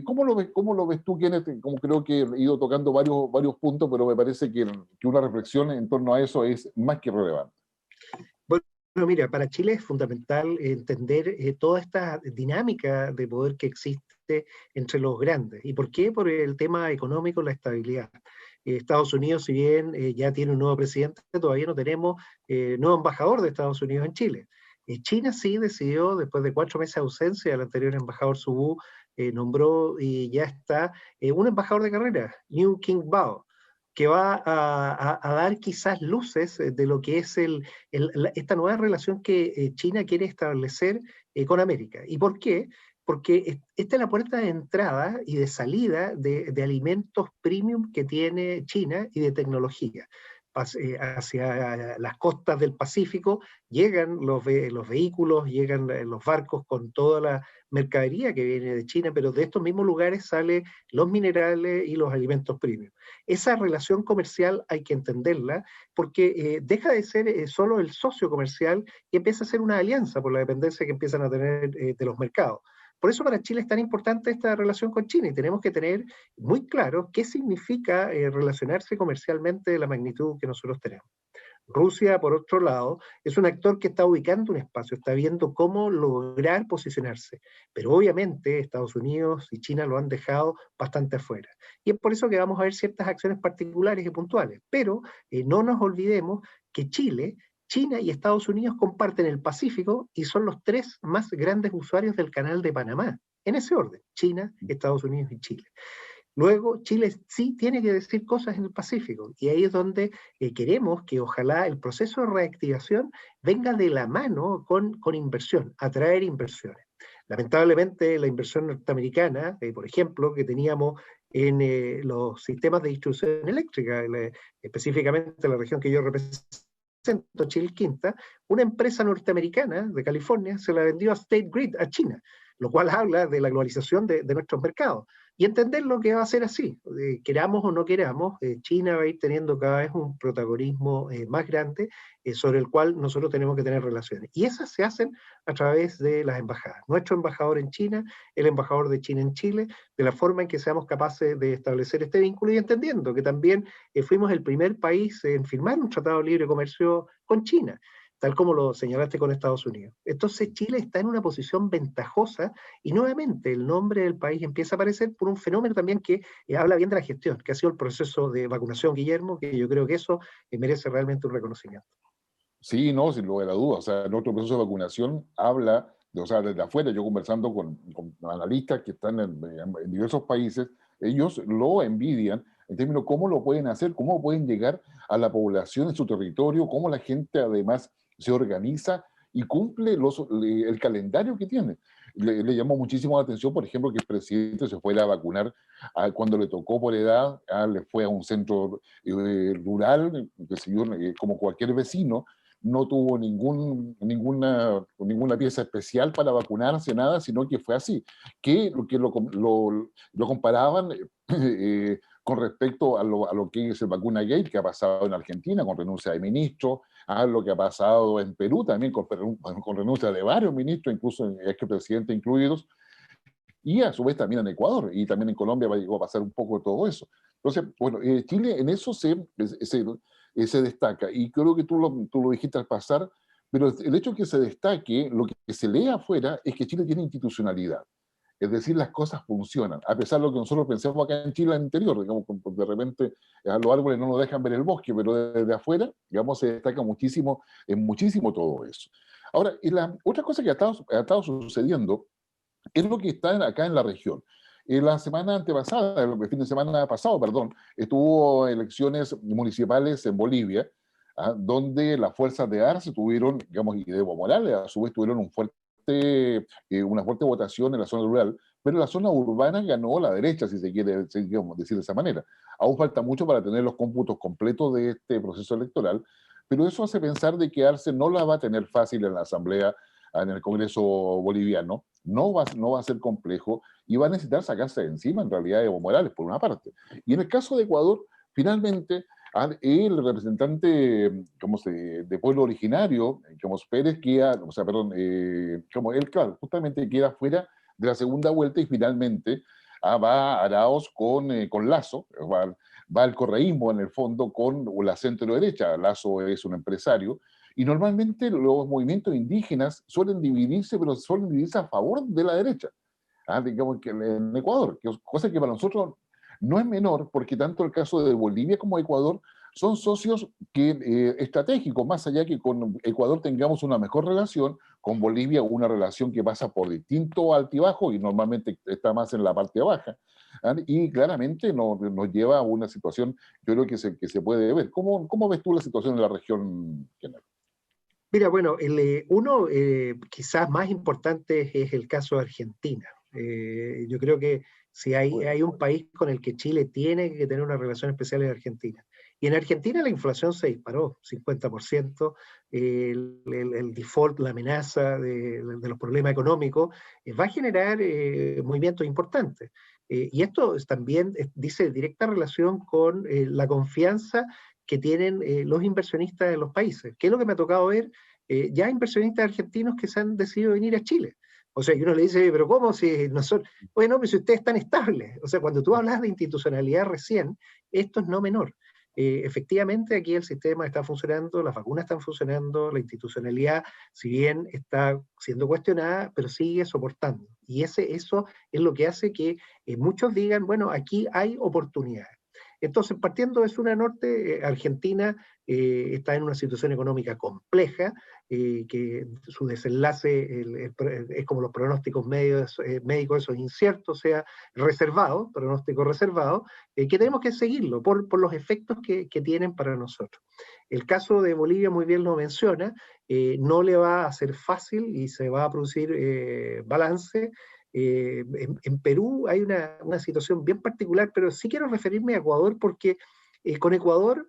¿Cómo lo ves tú, Kenneth? Como creo que he ido tocando varios puntos, pero me parece que una reflexión en torno a eso es más que relevante. Bueno, mira, para Chile es fundamental entender toda esta dinámica de poder que existe entre los grandes. ¿Y por qué? Por el tema económico, la estabilidad. Estados Unidos, si bien ya tiene un nuevo presidente, todavía no tenemos nuevo embajador de Estados Unidos en Chile. China sí decidió, después de 4 meses de ausencia, el anterior embajador Subu nombró y ya está un embajador de carrera, Liu Qingbao, que va a dar quizás luces de lo que es esta nueva relación que China quiere establecer con América. ¿Y por qué? Porque esta es la puerta de entrada y de salida de alimentos premium que tiene China y de tecnología. Hacia las costas del Pacífico llegan los vehículos, llegan los barcos con toda la mercadería que viene de China, pero de estos mismos lugares salen los minerales y los alimentos premium. Esa relación comercial hay que entenderla porque deja de ser solo el socio comercial y empieza a ser una alianza por la dependencia que empiezan a tener de los mercados. Por eso para Chile es tan importante esta relación con China y tenemos que tener muy claro qué significa relacionarse comercialmente de la magnitud que nosotros tenemos. Rusia, por otro lado, es un actor que está ubicando un espacio, está viendo cómo lograr posicionarse, pero obviamente Estados Unidos y China lo han dejado bastante afuera. Y es por eso que vamos a ver ciertas acciones particulares y puntuales, pero no nos olvidemos que China y Estados Unidos comparten el Pacífico y son los 3 más grandes usuarios del canal de Panamá. En ese orden, China, Estados Unidos y Chile. Luego, Chile sí tiene que decir cosas en el Pacífico, y ahí es donde queremos que ojalá el proceso de reactivación venga de la mano con inversión, atraer inversiones. Lamentablemente, la inversión norteamericana, por ejemplo, que teníamos en los sistemas de distribución eléctrica, específicamente la región que yo represento, Chile Quinta, una empresa norteamericana de California se la vendió a State Grid, a China, lo cual habla de la globalización de nuestros mercados. Y entender lo que va a ser así, queramos o no queramos, China va a ir teniendo cada vez un protagonismo más grande sobre el cual nosotros tenemos que tener relaciones. Y esas se hacen a través de las embajadas. Nuestro embajador en China, el embajador de China en Chile, de la forma en que seamos capaces de establecer este vínculo y entendiendo que también fuimos el primer país en firmar un tratado de libre comercio con China, tal como lo señalaste con Estados Unidos. Entonces Chile está en una posición ventajosa y nuevamente el nombre del país empieza a aparecer por un fenómeno también que habla bien de la gestión, que ha sido el proceso de vacunación, Guillermo, que yo creo que eso merece realmente un reconocimiento. Sí, no, sin lugar a dudas. O sea, nuestro proceso de vacunación habla, o sea, desde afuera, yo conversando con analistas que están en diversos países, ellos lo envidian en términos de cómo lo pueden hacer, cómo pueden llegar a la población en su territorio, cómo la gente además se organiza y cumple el calendario que tiene. le llamó muchísimo la atención, por ejemplo, que el presidente se fuera a vacunar cuando le tocó por edad, le fue a un centro rural, que se yo, como cualquier vecino, no tuvo ninguna pieza especial para vacunarse, nada, sino que fue así, que lo comparaban con respecto a lo que es el vacuna gate que ha pasado en Argentina con renuncia de ministros, a lo que ha pasado en Perú también con renuncia de varios ministros, incluso expresidentes incluidos, y a su vez también en Ecuador, y también en Colombia llegó a pasar un poco de todo eso. Entonces, bueno, Chile en eso se destaca, y creo que tú lo dijiste al pasar, pero el hecho de que se destaque, lo que se lee afuera, es que Chile tiene institucionalidad. Es decir, las cosas funcionan, a pesar de lo que nosotros pensamos acá en Chile, en el interior, digamos, de repente los árboles no nos dejan ver el bosque, pero desde afuera, digamos, se destaca muchísimo, muchísimo todo eso. Ahora, y la otra cosa que ha estado sucediendo es lo que está acá en la región. La semana antepasada, el fin de semana pasado, perdón, estuvo elecciones municipales en Bolivia, donde las fuerzas de Arce tuvieron, digamos, y de Evo Morales, a su vez tuvieron una fuerte votación en la zona rural, pero en la zona urbana ganó la derecha, si se quiere decir de esa manera. Aún falta mucho para tener los cómputos completos de este proceso electoral, pero eso hace pensar de que Arce no la va a tener fácil en la Asamblea, en el Congreso boliviano, no va a ser complejo y va a necesitar sacarse de encima en realidad Evo Morales, por una parte. Y en el caso de Ecuador, finalmente, el representante de pueblo originario, como Pérez, queda, o sea, perdón, como él, claro, justamente queda fuera de la segunda vuelta y finalmente va Arauz con Lasso, va el correísmo en el fondo con la centro derecha. Lasso es un empresario, y normalmente los movimientos indígenas suelen dividirse, pero suelen dividirse a favor de la derecha, digamos que en Ecuador, cosa que para nosotros no es menor, porque tanto el caso de Bolivia como Ecuador son socios estratégicos, más allá que con Ecuador tengamos una mejor relación, con Bolivia una relación que pasa por distintos altibajos y normalmente está más en la parte baja, y claramente nos lleva a una situación, yo creo que se puede ver. ¿Cómo ves tú la situación en la región general? Mira, bueno, uno quizás más importante es el caso de Argentina. Yo creo que si hay un país con el que Chile tiene que tener una relación especial es Argentina. Y en Argentina la inflación se disparó, 50%, el default, la amenaza de los problemas económicos, va a generar movimientos importantes. Y esto también dice directa relación con la confianza que tienen los inversionistas de los países. ¿Qué es lo que me ha tocado ver? Ya inversionistas argentinos que se han decidido venir a Chile. O sea, y uno le dice, pero ¿cómo si no son? Bueno, pues si ustedes están estables. O sea, cuando tú hablas de institucionalidad recién, esto es no menor. Efectivamente, aquí el sistema está funcionando, las vacunas están funcionando, la institucionalidad, si bien está siendo cuestionada, pero sigue soportando. Y eso es lo que hace que muchos digan, bueno, aquí hay oportunidades. Entonces, partiendo de Zona Norte, Argentina está en una situación económica compleja, que su desenlace es como los pronósticos médicos, esos inciertos, o sea, reservado, pronóstico reservado, que tenemos que seguirlo por los efectos que tienen para nosotros. El caso de Bolivia muy bien lo menciona, no le va a ser fácil y se va a producir balance. En Perú hay una situación bien particular, pero sí quiero referirme a Ecuador porque con Ecuador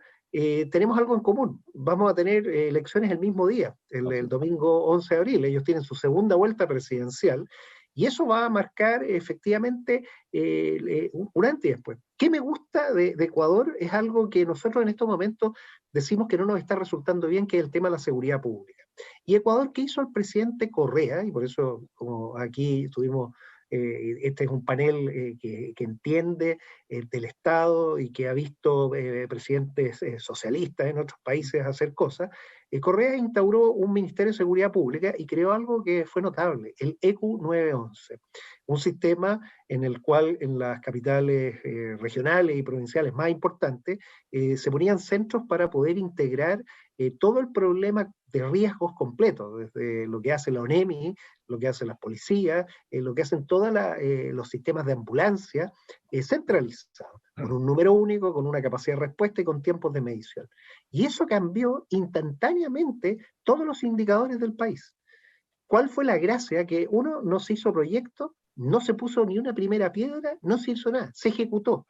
tenemos algo en común. Vamos a tener elecciones el mismo día, el domingo 11 de abril. Ellos tienen su segunda vuelta presidencial y eso va a marcar efectivamente un antes y después. ¿Qué me gusta de Ecuador? Es algo que nosotros en estos momentos decimos que no nos está resultando bien, que es el tema de la seguridad pública. Y Ecuador, ¿qué hizo el presidente Correa? Y por eso, como aquí tuvimos, este es un panel que entiende del Estado y que ha visto presidentes socialistas en otros países hacer cosas. Correa instauró un Ministerio de Seguridad Pública y creó algo que fue notable, el ECU 911, un sistema en el cual en las capitales regionales y provinciales más importantes se ponían centros para poder integrar todo el problema de riesgos completos, desde lo que hace la ONEMI, lo que hacen las policías, lo que hacen todos los sistemas de ambulancia, centralizados, con un número único, con una capacidad de respuesta y con tiempos de medición. Y eso cambió instantáneamente todos los indicadores del país. ¿Cuál fue la gracia? Que uno no se hizo proyecto, no se puso ni una primera piedra, no se hizo nada, se ejecutó.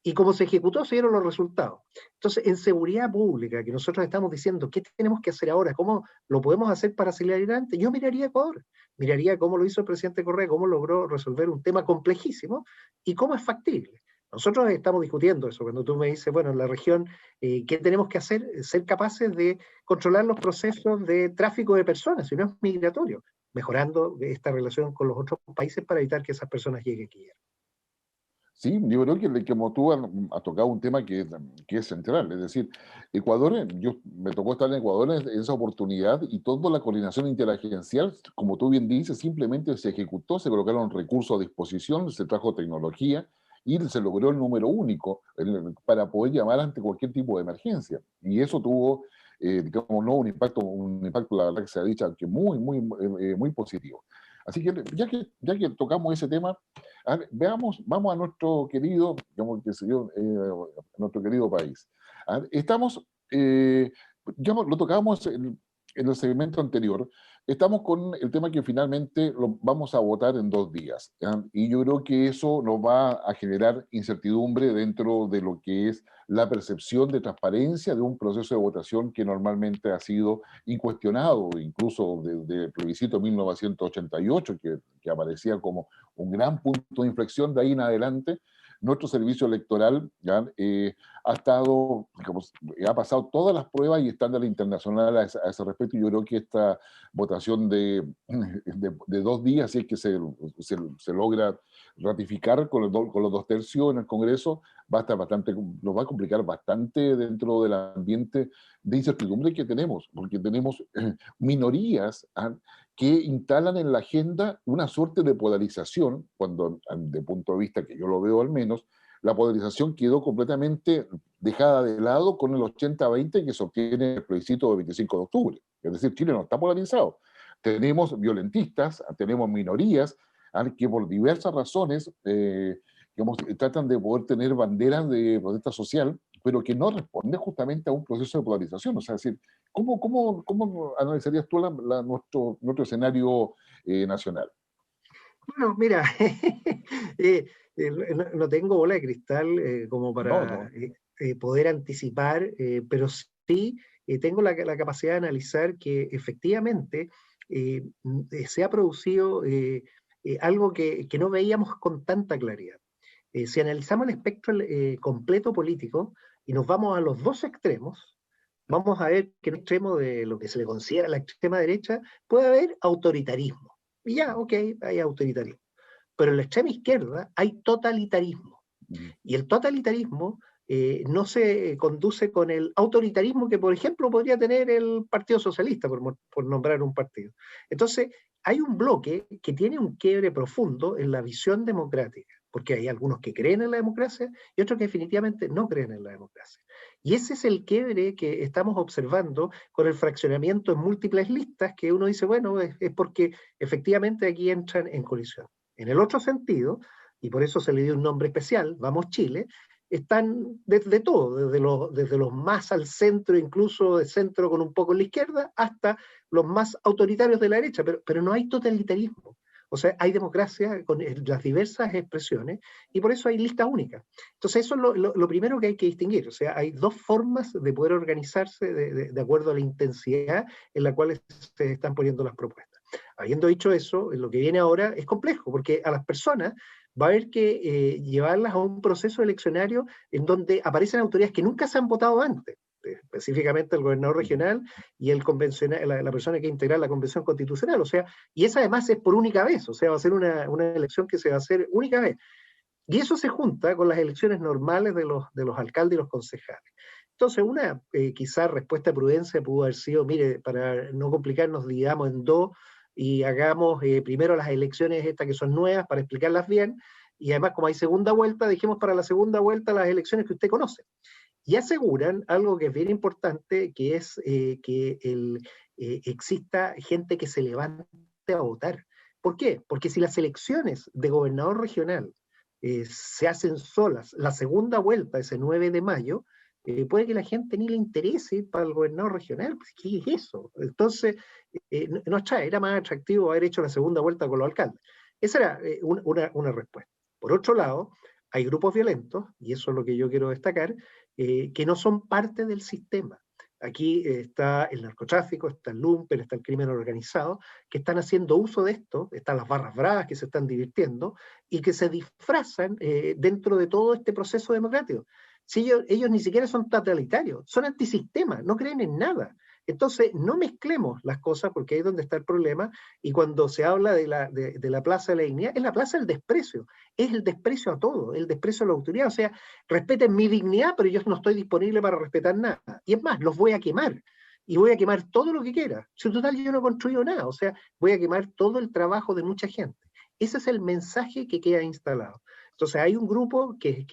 Y como se ejecutó, se dieron los resultados. Entonces, en seguridad pública, que nosotros estamos diciendo, ¿qué tenemos que hacer ahora? ¿Cómo lo podemos hacer para salir adelante? Yo miraría a Ecuador, miraría cómo lo hizo el presidente Correa, cómo logró resolver un tema complejísimo y cómo es factible. Nosotros estamos discutiendo eso. Cuando tú me dices, bueno, en la región, ¿qué tenemos que hacer? Ser capaces de controlar los procesos de tráfico de personas, si no es migratorio, mejorando esta relación con los otros países para evitar que esas personas lleguen aquí. Sí, yo creo que como tú has tocado un tema que es central, es decir, Ecuador, yo me tocó estar en Ecuador en esa oportunidad y toda la coordinación interagencial, como tú bien dices, simplemente se ejecutó, se colocaron recursos a disposición, se trajo tecnología y se logró el número único para poder llamar ante cualquier tipo de emergencia. Y eso tuvo, digamos, no un impacto, la verdad que se ha dicho, que muy positivo. Así que ya que tocamos ese tema, veamos, vamos a nuestro querido, digamos, qué sé yo, nuestro querido país. Estamos, ya lo tocábamos en el segmento anterior, estamos con el tema que finalmente lo vamos a votar en 2 días. Y yo creo que eso nos va a generar incertidumbre dentro de lo que es la percepción de transparencia de un proceso de votación que normalmente ha sido incuestionado, incluso desde el plebiscito 1988, que aparecía como un gran punto de inflexión. De ahí en adelante, nuestro servicio electoral ha estado, digamos, ha pasado todas las pruebas y estándares internacionales a ese respecto. Y yo creo que esta votación de 2 días, si es que se logra ratificar con los 2/3 en el Congreso, va a estar bastante, nos va a complicar bastante dentro del ambiente de incertidumbre que tenemos, porque tenemos minorías que instalan en la agenda una suerte de polarización, cuando, de punto de vista que yo lo veo al menos, la polarización quedó completamente dejada de lado con el 80-20 que se obtiene en el plebiscito del 25 de octubre. Es decir, Chile no está polarizado. Tenemos violentistas, tenemos minorías que por diversas razones digamos, tratan de poder tener banderas de protesta social, pero que no responden justamente a un proceso de polarización. O sea, es decir, ¿cómo analizarías tú nuestro escenario nacional? Bueno, mira, no tengo bola de cristal como No, para no. poder anticipar, pero sí tengo la capacidad de analizar que efectivamente se ha producido algo que no veíamos con tanta claridad. Si analizamos el espectro completo político y nos vamos a los 2 extremos, vamos a ver que en el extremo de lo que se le considera la extrema derecha puede haber autoritarismo. Y ya, ok, hay autoritarismo. Pero en la extrema izquierda hay totalitarismo. Y el totalitarismo no se conduce con el autoritarismo que, por ejemplo, podría tener el Partido Socialista, por nombrar un partido. Entonces, hay un bloque que tiene un quiebre profundo en la visión democrática, porque hay algunos que creen en la democracia y otros que definitivamente no creen en la democracia. Y ese es el quiebre que estamos observando con el fraccionamiento en múltiples listas, que uno dice, bueno, es porque efectivamente aquí entran en colisión. En el otro sentido, y por eso se le dio un nombre especial, Vamos Chile, están desde todo, desde los más al centro, incluso de centro con un poco en la izquierda, hasta los más autoritarios de la derecha, pero no hay totalitarismo. O sea, hay democracia con las diversas expresiones y por eso hay listas únicas. Entonces, eso es lo primero que hay que distinguir. O sea, hay 2 formas de poder organizarse de acuerdo a la intensidad en la cual se están poniendo las propuestas. Habiendo dicho eso, lo que viene ahora es complejo, porque a las personas va a haber que llevarlas a un proceso eleccionario en donde aparecen autoridades que nunca se han votado antes, específicamente el gobernador regional y el convencional, la persona que integra la convención constitucional, o sea, y esa además es por única vez, o sea, va a ser una elección que se va a hacer única vez. Y eso se junta con las elecciones normales de los alcaldes y los concejales. Entonces, una quizás respuesta de prudencia pudo haber sido, mire, para no complicarnos, dividamos en 2 y hagamos primero las elecciones estas que son nuevas para explicarlas bien, y además como hay segunda vuelta, dejemos para la segunda vuelta las elecciones que usted conoce. Y aseguran algo que es bien importante, que es que exista gente que se levante a votar. ¿Por qué? Porque si las elecciones de gobernador regional se hacen solas, la segunda vuelta, ese 9 de mayo, puede que la gente ni le interese para el gobernador regional. Pues, ¿qué es eso? Entonces, era más atractivo haber hecho la segunda vuelta con los alcaldes. Esa era una respuesta. Por otro lado, hay grupos violentos, y eso es lo que yo quiero destacar, que no son parte del sistema. Aquí está el narcotráfico, está el lumpen, está el crimen organizado, que están haciendo uso de esto, están las barras bravas que se están divirtiendo y que se disfrazan dentro de todo este proceso democrático. Si ellos ni siquiera son totalitarios, son antisistemas, no creen en nada. Entonces, no mezclemos las cosas porque ahí es donde está el problema, y cuando se habla de la Plaza de la Dignidad, es la Plaza del Desprecio, es el desprecio a todo, el desprecio a la autoridad, o sea, respeten mi dignidad, pero yo no estoy disponible para respetar nada. Y es más, los voy a quemar, y voy a quemar todo lo que quiera. Si en total yo no he construido nada, o sea, voy a quemar todo el trabajo de mucha gente. Ese es el mensaje que queda instalado. Entonces hay un grupo que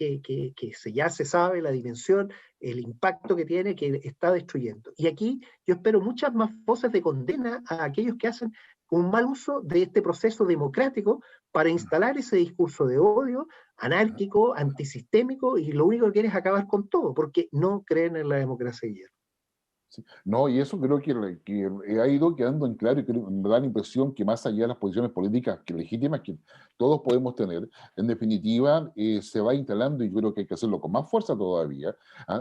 ya se sabe la dimensión, el impacto que tiene, que está destruyendo. Y aquí yo espero muchas más voces de condena a aquellos que hacen un mal uso de este proceso democrático para instalar ese discurso de odio, anárquico, antisistémico, y lo único que quieren es acabar con todo, porque no creen en la democracia de hierro. Sí. No, y eso creo que ha ido quedando en claro, y me da la impresión que más allá de las posiciones políticas legítimas que todos podemos tener, en definitiva se va instalando, y yo creo que hay que hacerlo con más fuerza todavía,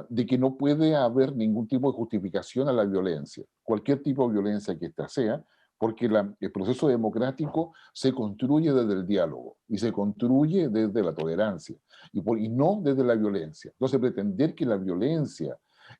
de que no puede haber ningún tipo de justificación a la violencia, cualquier tipo de violencia que ésta sea, porque el proceso democrático se construye desde el diálogo y se construye desde la tolerancia y no desde la violencia. Entonces, pretender que la violencia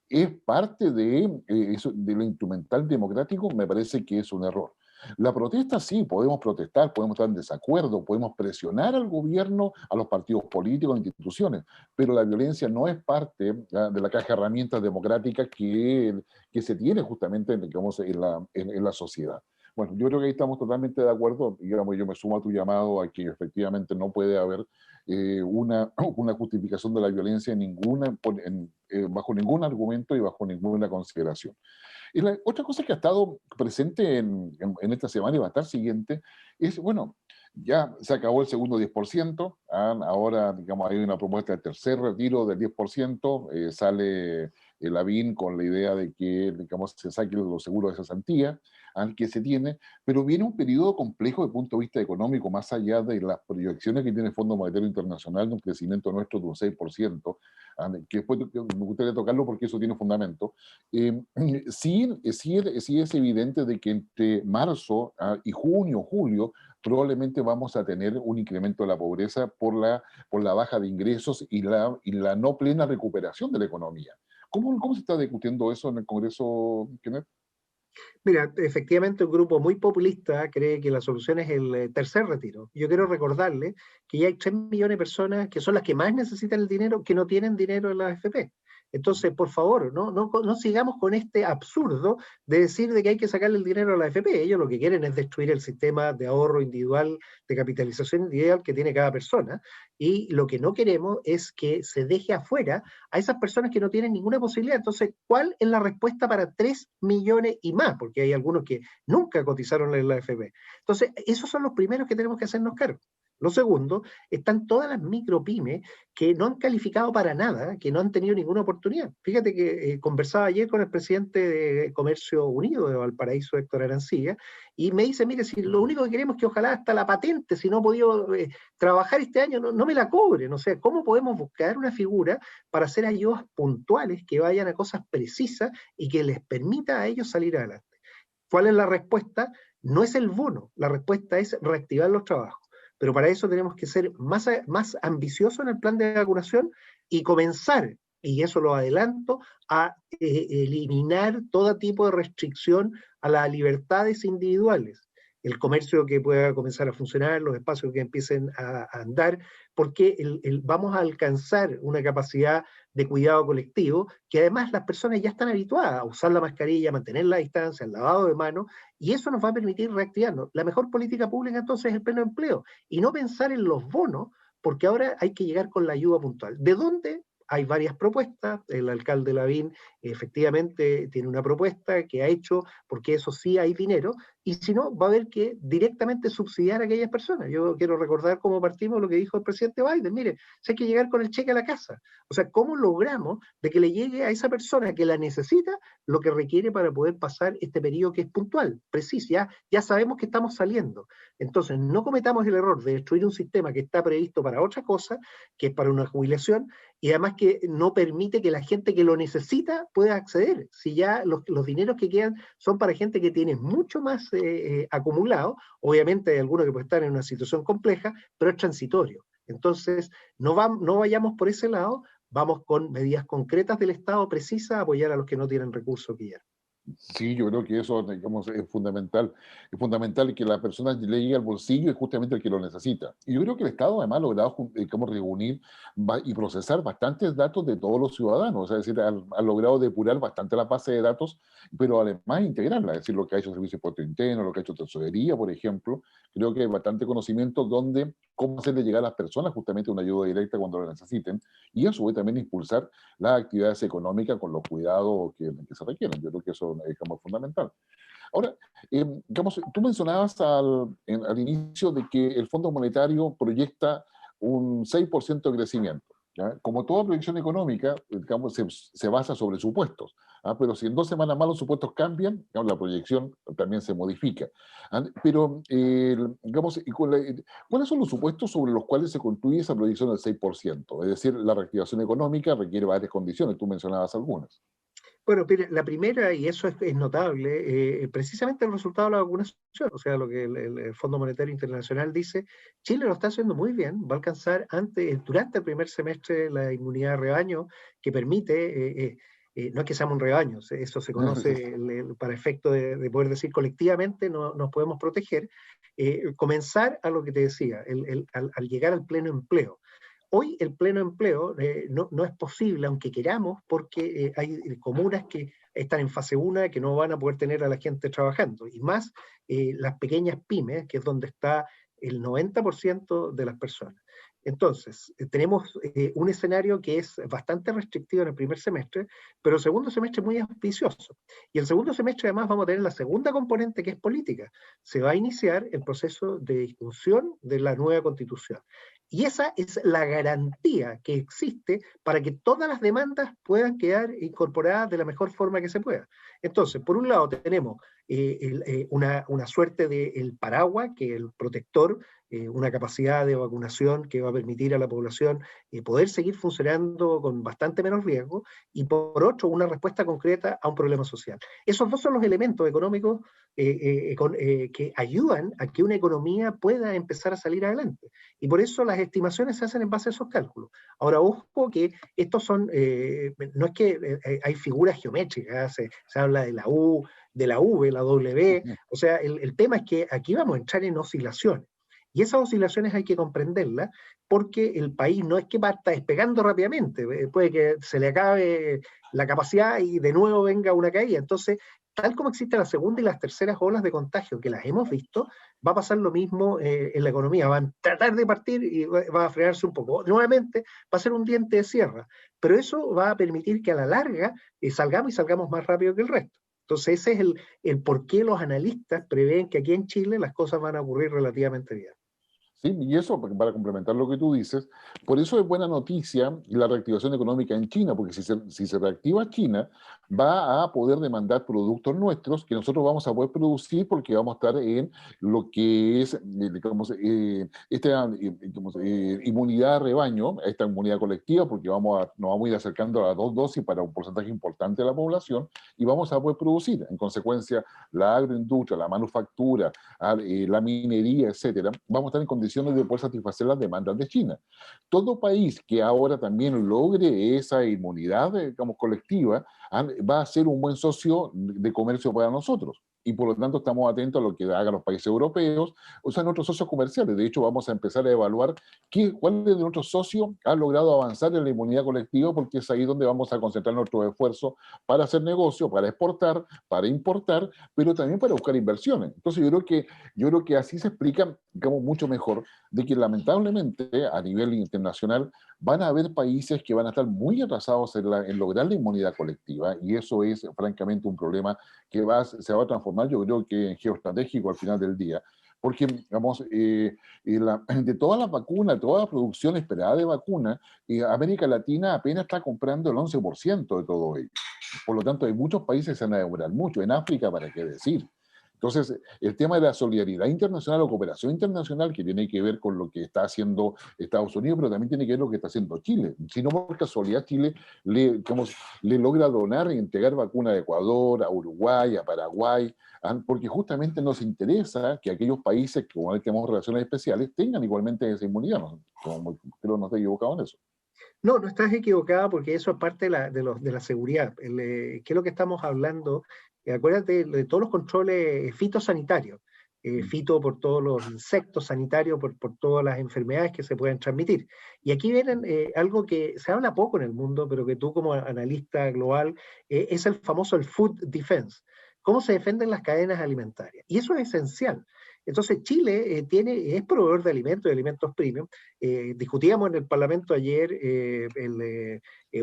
es parte de lo instrumental democrático, me parece que es un error. La protesta sí, podemos protestar, podemos estar en desacuerdo, podemos presionar al gobierno, a los partidos políticos, a las instituciones, pero la violencia no es parte de la caja de herramientas democráticas que se tiene justamente, digamos, en la sociedad. Bueno, yo creo que ahí estamos totalmente de acuerdo. Digamos, yo me sumo a tu llamado a que efectivamente no puede haber una justificación de la violencia bajo ningún argumento y bajo ninguna consideración. Y la otra cosa que ha estado presente en esta semana y va a estar siguiente es, bueno, ya se acabó el segundo 10%, ahora, digamos, hay una propuesta de tercer retiro del 10%, sale el Lavín con la idea de que, digamos, se saquen los seguros de cesantía al que se tiene, pero viene un periodo complejo desde el punto de vista económico, más allá de las proyecciones que tiene el Fondo Monetario Internacional de un crecimiento nuestro de un 6%, que después me gustaría tocarlo porque eso tiene fundamento. Sí es evidente de que entre marzo y junio, julio, probablemente vamos a tener un incremento de la pobreza por la baja de ingresos y la no plena recuperación de la economía. ¿Cómo se está discutiendo eso en el Congreso, Kenneth? Mira, efectivamente un grupo muy populista cree que la solución es el tercer retiro. Yo quiero recordarle que ya hay 3 millones de personas que son las que más necesitan el dinero, que no tienen dinero en la AFP. Entonces, por favor, no sigamos con este absurdo de decir de que hay que sacarle el dinero a la AFP. Ellos lo que quieren es destruir el sistema de ahorro individual, de capitalización individual que tiene cada persona, y lo que no queremos es que se deje afuera a esas personas que no tienen ninguna posibilidad. Entonces, ¿cuál es la respuesta para 3 millones y más? Porque hay algunos que nunca cotizaron en la AFP. Entonces, esos son los primeros que tenemos que hacernos cargo. Lo segundo, están todas las micropymes que no han calificado para nada, que no han tenido ninguna oportunidad. Fíjate que conversaba ayer con el presidente de Comercio Unido de Valparaíso, Héctor Arancilla, y me dice, mire, si lo único que queremos es que ojalá hasta la patente, si no he podido trabajar este año, no me la cobren. O sea, ¿cómo podemos buscar una figura para hacer ayudas puntuales que vayan a cosas precisas y que les permita a ellos salir adelante? ¿Cuál es la respuesta? No es el bono, la respuesta es reactivar los trabajos. Pero para eso tenemos que ser más ambiciosos en el plan de vacunación y comenzar, y eso lo adelanto, a eliminar todo tipo de restricción a las libertades individuales. El comercio que pueda comenzar a funcionar, los espacios que empiecen a andar, porque vamos a alcanzar una capacidad de cuidado colectivo que además las personas ya están habituadas a usar la mascarilla, a mantener la distancia, el lavado de manos, y eso nos va a permitir reactivarnos. La mejor política pública entonces es el pleno empleo, y no pensar en los bonos, porque ahora hay que llegar con la ayuda puntual. ¿De dónde? Hay varias propuestas, el alcalde Lavín efectivamente tiene una propuesta que ha hecho, porque eso sí hay dinero, y si no, va a haber que directamente subsidiar a aquellas personas. Yo quiero recordar cómo partimos lo que dijo el presidente Biden, mire, si hay que llegar con el cheque a la casa. O sea, ¿cómo logramos de que le llegue a esa persona que la necesita lo que requiere para poder pasar este periodo que es puntual, preciso? Ya sabemos que estamos saliendo. Entonces, no cometamos el error de destruir un sistema que está previsto para otra cosa, que es para una jubilación, y además que no permite que la gente que lo necesita pueda acceder. Si ya los dineros que quedan son para gente que tiene mucho más acumulado, obviamente hay algunos que pueden estar en una situación compleja, pero es transitorio. Entonces, no vayamos por ese lado, vamos con medidas concretas del Estado precisas a apoyar a los que no tienen recursos que ya. Sí, yo creo que eso, digamos, es fundamental. Es fundamental que la persona le llegue al bolsillo y justamente el que lo necesita. Y yo creo que el Estado además ha logrado, digamos, reunir y procesar bastantes datos de todos los ciudadanos. O sea, es decir, ha logrado depurar bastante la base de datos, pero además integrarla. Es decir, lo que ha hecho el Servicio de Impuesto Interno, lo que ha hecho Tesorería, por ejemplo. Creo que hay bastante conocimiento donde cómo hacerle llegar a las personas justamente una ayuda directa cuando lo necesiten. Y a su vez también impulsar las actividades económicas con los cuidados que se requieren. Yo creo que eso es como fundamental. Ahora, digamos, tú mencionabas al inicio de que el Fondo Monetario proyecta un 6% de crecimiento. ¿Ya? Como toda proyección económica, digamos, se basa sobre supuestos. ¿Ah? Pero si en 2 semanas más los supuestos cambian, digamos, la proyección también se modifica. ¿Ah? Pero, digamos, ¿cuáles son los supuestos sobre los cuales se construye esa proyección del 6%? Es decir, la reactivación económica requiere varias condiciones, tú mencionabas algunas. Bueno, la primera, y eso es notable, precisamente el resultado de la vacunación, o sea, lo que el Fondo Monetario Internacional dice, Chile lo está haciendo muy bien, va a alcanzar durante el primer semestre la inmunidad de rebaño que permite, no es que seamos un rebaño, eso se conoce para efecto de poder decir colectivamente nos podemos proteger, comenzar a lo que te decía, al llegar al pleno empleo. Hoy el pleno empleo no es posible, aunque queramos, porque hay comunas que están en fase 1 que no van a poder tener a la gente trabajando, y más las pequeñas pymes, que es donde está el 90% de las personas. Entonces, tenemos un escenario que es bastante restrictivo en el primer semestre, pero el segundo semestre muy auspicioso. Y el segundo semestre además vamos a tener la segunda componente que es política. Se va a iniciar el proceso de discusión de la nueva constitución. Y esa es la garantía que existe para que todas las demandas puedan quedar incorporadas de la mejor forma que se pueda. Entonces, por un lado tenemos una suerte de paraguas, que es el protector, una capacidad de vacunación que va a permitir a la población poder seguir funcionando con bastante menos riesgo, y por otro, una respuesta concreta a un problema social. Esos dos son los elementos económicos que ayudan a que una economía pueda empezar a salir adelante. Y por eso las estimaciones se hacen en base a esos cálculos. Ahora, ojo que estos son, no es que hay figuras geométricas, se habla de la U, de la V, la W, o sea, el tema es que aquí vamos a entrar en oscilaciones. Y esas oscilaciones hay que comprenderlas porque el país no es que parta despegando rápidamente, puede que se le acabe la capacidad y de nuevo venga una caída. Entonces, tal como existen las segundas y las terceras olas de contagio que las hemos visto, va a pasar lo mismo en la economía. Van a tratar de partir y va a frenarse un poco. Nuevamente, va a ser un diente de sierra, pero eso va a permitir que a la larga salgamos más rápido que el resto. Entonces, ese es el por qué los analistas prevén que aquí en Chile las cosas van a ocurrir relativamente bien. Sí, y eso, para complementar lo que tú dices, por eso es buena noticia la reactivación económica en China, porque si se reactiva China, va a poder demandar productos nuestros que nosotros vamos a poder producir porque vamos a estar en lo que es, digamos, esta digamos, inmunidad de rebaño, esta inmunidad colectiva, porque nos vamos a ir acercando a las 2 dosis para un porcentaje importante de la población y vamos a poder producir. En consecuencia, la agroindustria, la manufactura, la minería, etcétera, vamos a estar en condiciones de poder satisfacer las demandas de China. Todo país que ahora también logre esa inmunidad, digamos, colectiva, va a ser un buen socio de comercio para nosotros. Y por lo tanto estamos atentos a lo que hagan los países europeos, o sea, nuestros socios comerciales. De hecho, vamos a empezar a evaluar cuáles de nuestros socios han logrado avanzar en la inmunidad colectiva, porque es ahí donde vamos a concentrar nuestros esfuerzos para hacer negocio, para exportar, para importar, pero también para buscar inversiones. Entonces yo creo que así se explica, digamos, mucho mejor de que lamentablemente a nivel internacional van a haber países que van a estar muy atrasados en lograr la inmunidad colectiva. competitiva, y eso es francamente un problema que se va a transformar, yo creo que en geoestratégico al final del día, porque, digamos, de todas las vacunas, toda la producción esperada de vacunas, América Latina apenas está comprando el 11% de todo ello. Por lo tanto, hay muchos países que se van a demorar mucho. En África, ¿para qué decir? Entonces, el tema de la solidaridad internacional o cooperación internacional, que tiene que ver con lo que está haciendo Estados Unidos, pero también tiene que ver con lo que está haciendo Chile. Si no, por casualidad, Chile le logra donar y entregar vacunas a Ecuador, a Uruguay, a Paraguay, porque justamente nos interesa que aquellos países con los que tenemos relaciones especiales tengan igualmente esa inmunidad. Creo que no estoy equivocado en eso. No, no estás equivocada porque eso es parte de la seguridad. ¿Qué es lo que estamos hablando? Acuérdate de todos los controles fitosanitarios. Fito por todos los insectos, sanitarios por todas las enfermedades que se pueden transmitir. Y aquí vienen algo que se habla poco en el mundo, pero que tú como analista global, es el famoso el food defense. ¿Cómo se defienden las cadenas alimentarias? Y eso es esencial. Entonces Chile es proveedor de alimentos premium. Discutíamos en el Parlamento ayer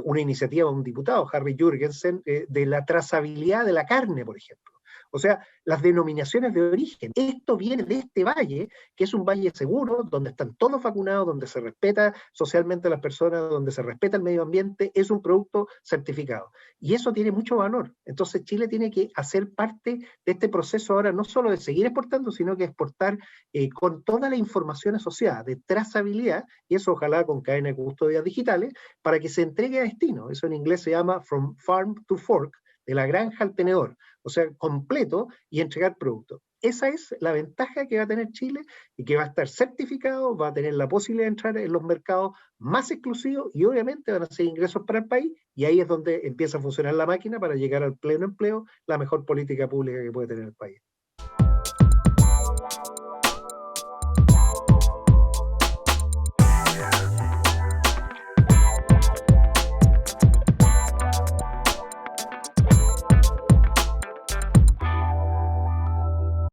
una iniciativa de un diputado, Harry Jurgensen, de la trazabilidad de la carne, por ejemplo. O sea, las denominaciones de origen. Esto viene de este valle, que es un valle seguro, donde están todos vacunados, donde se respeta socialmente a las personas, donde se respeta el medio ambiente, es un producto certificado. Y eso tiene mucho valor. Entonces Chile tiene que hacer parte de este proceso ahora, no solo de seguir exportando, sino que exportar con toda la información asociada de trazabilidad, y eso ojalá con cadena de custodias digitales, para que se entregue a destino. Eso en inglés se llama From Farm to Fork, de la granja al tenedor, o sea, completo y entregar productos. Esa es la ventaja que va a tener Chile y que va a estar certificado, va a tener la posibilidad de entrar en los mercados más exclusivos y obviamente van a ser ingresos para el país y ahí es donde empieza a funcionar la máquina para llegar al pleno empleo, la mejor política pública que puede tener el país.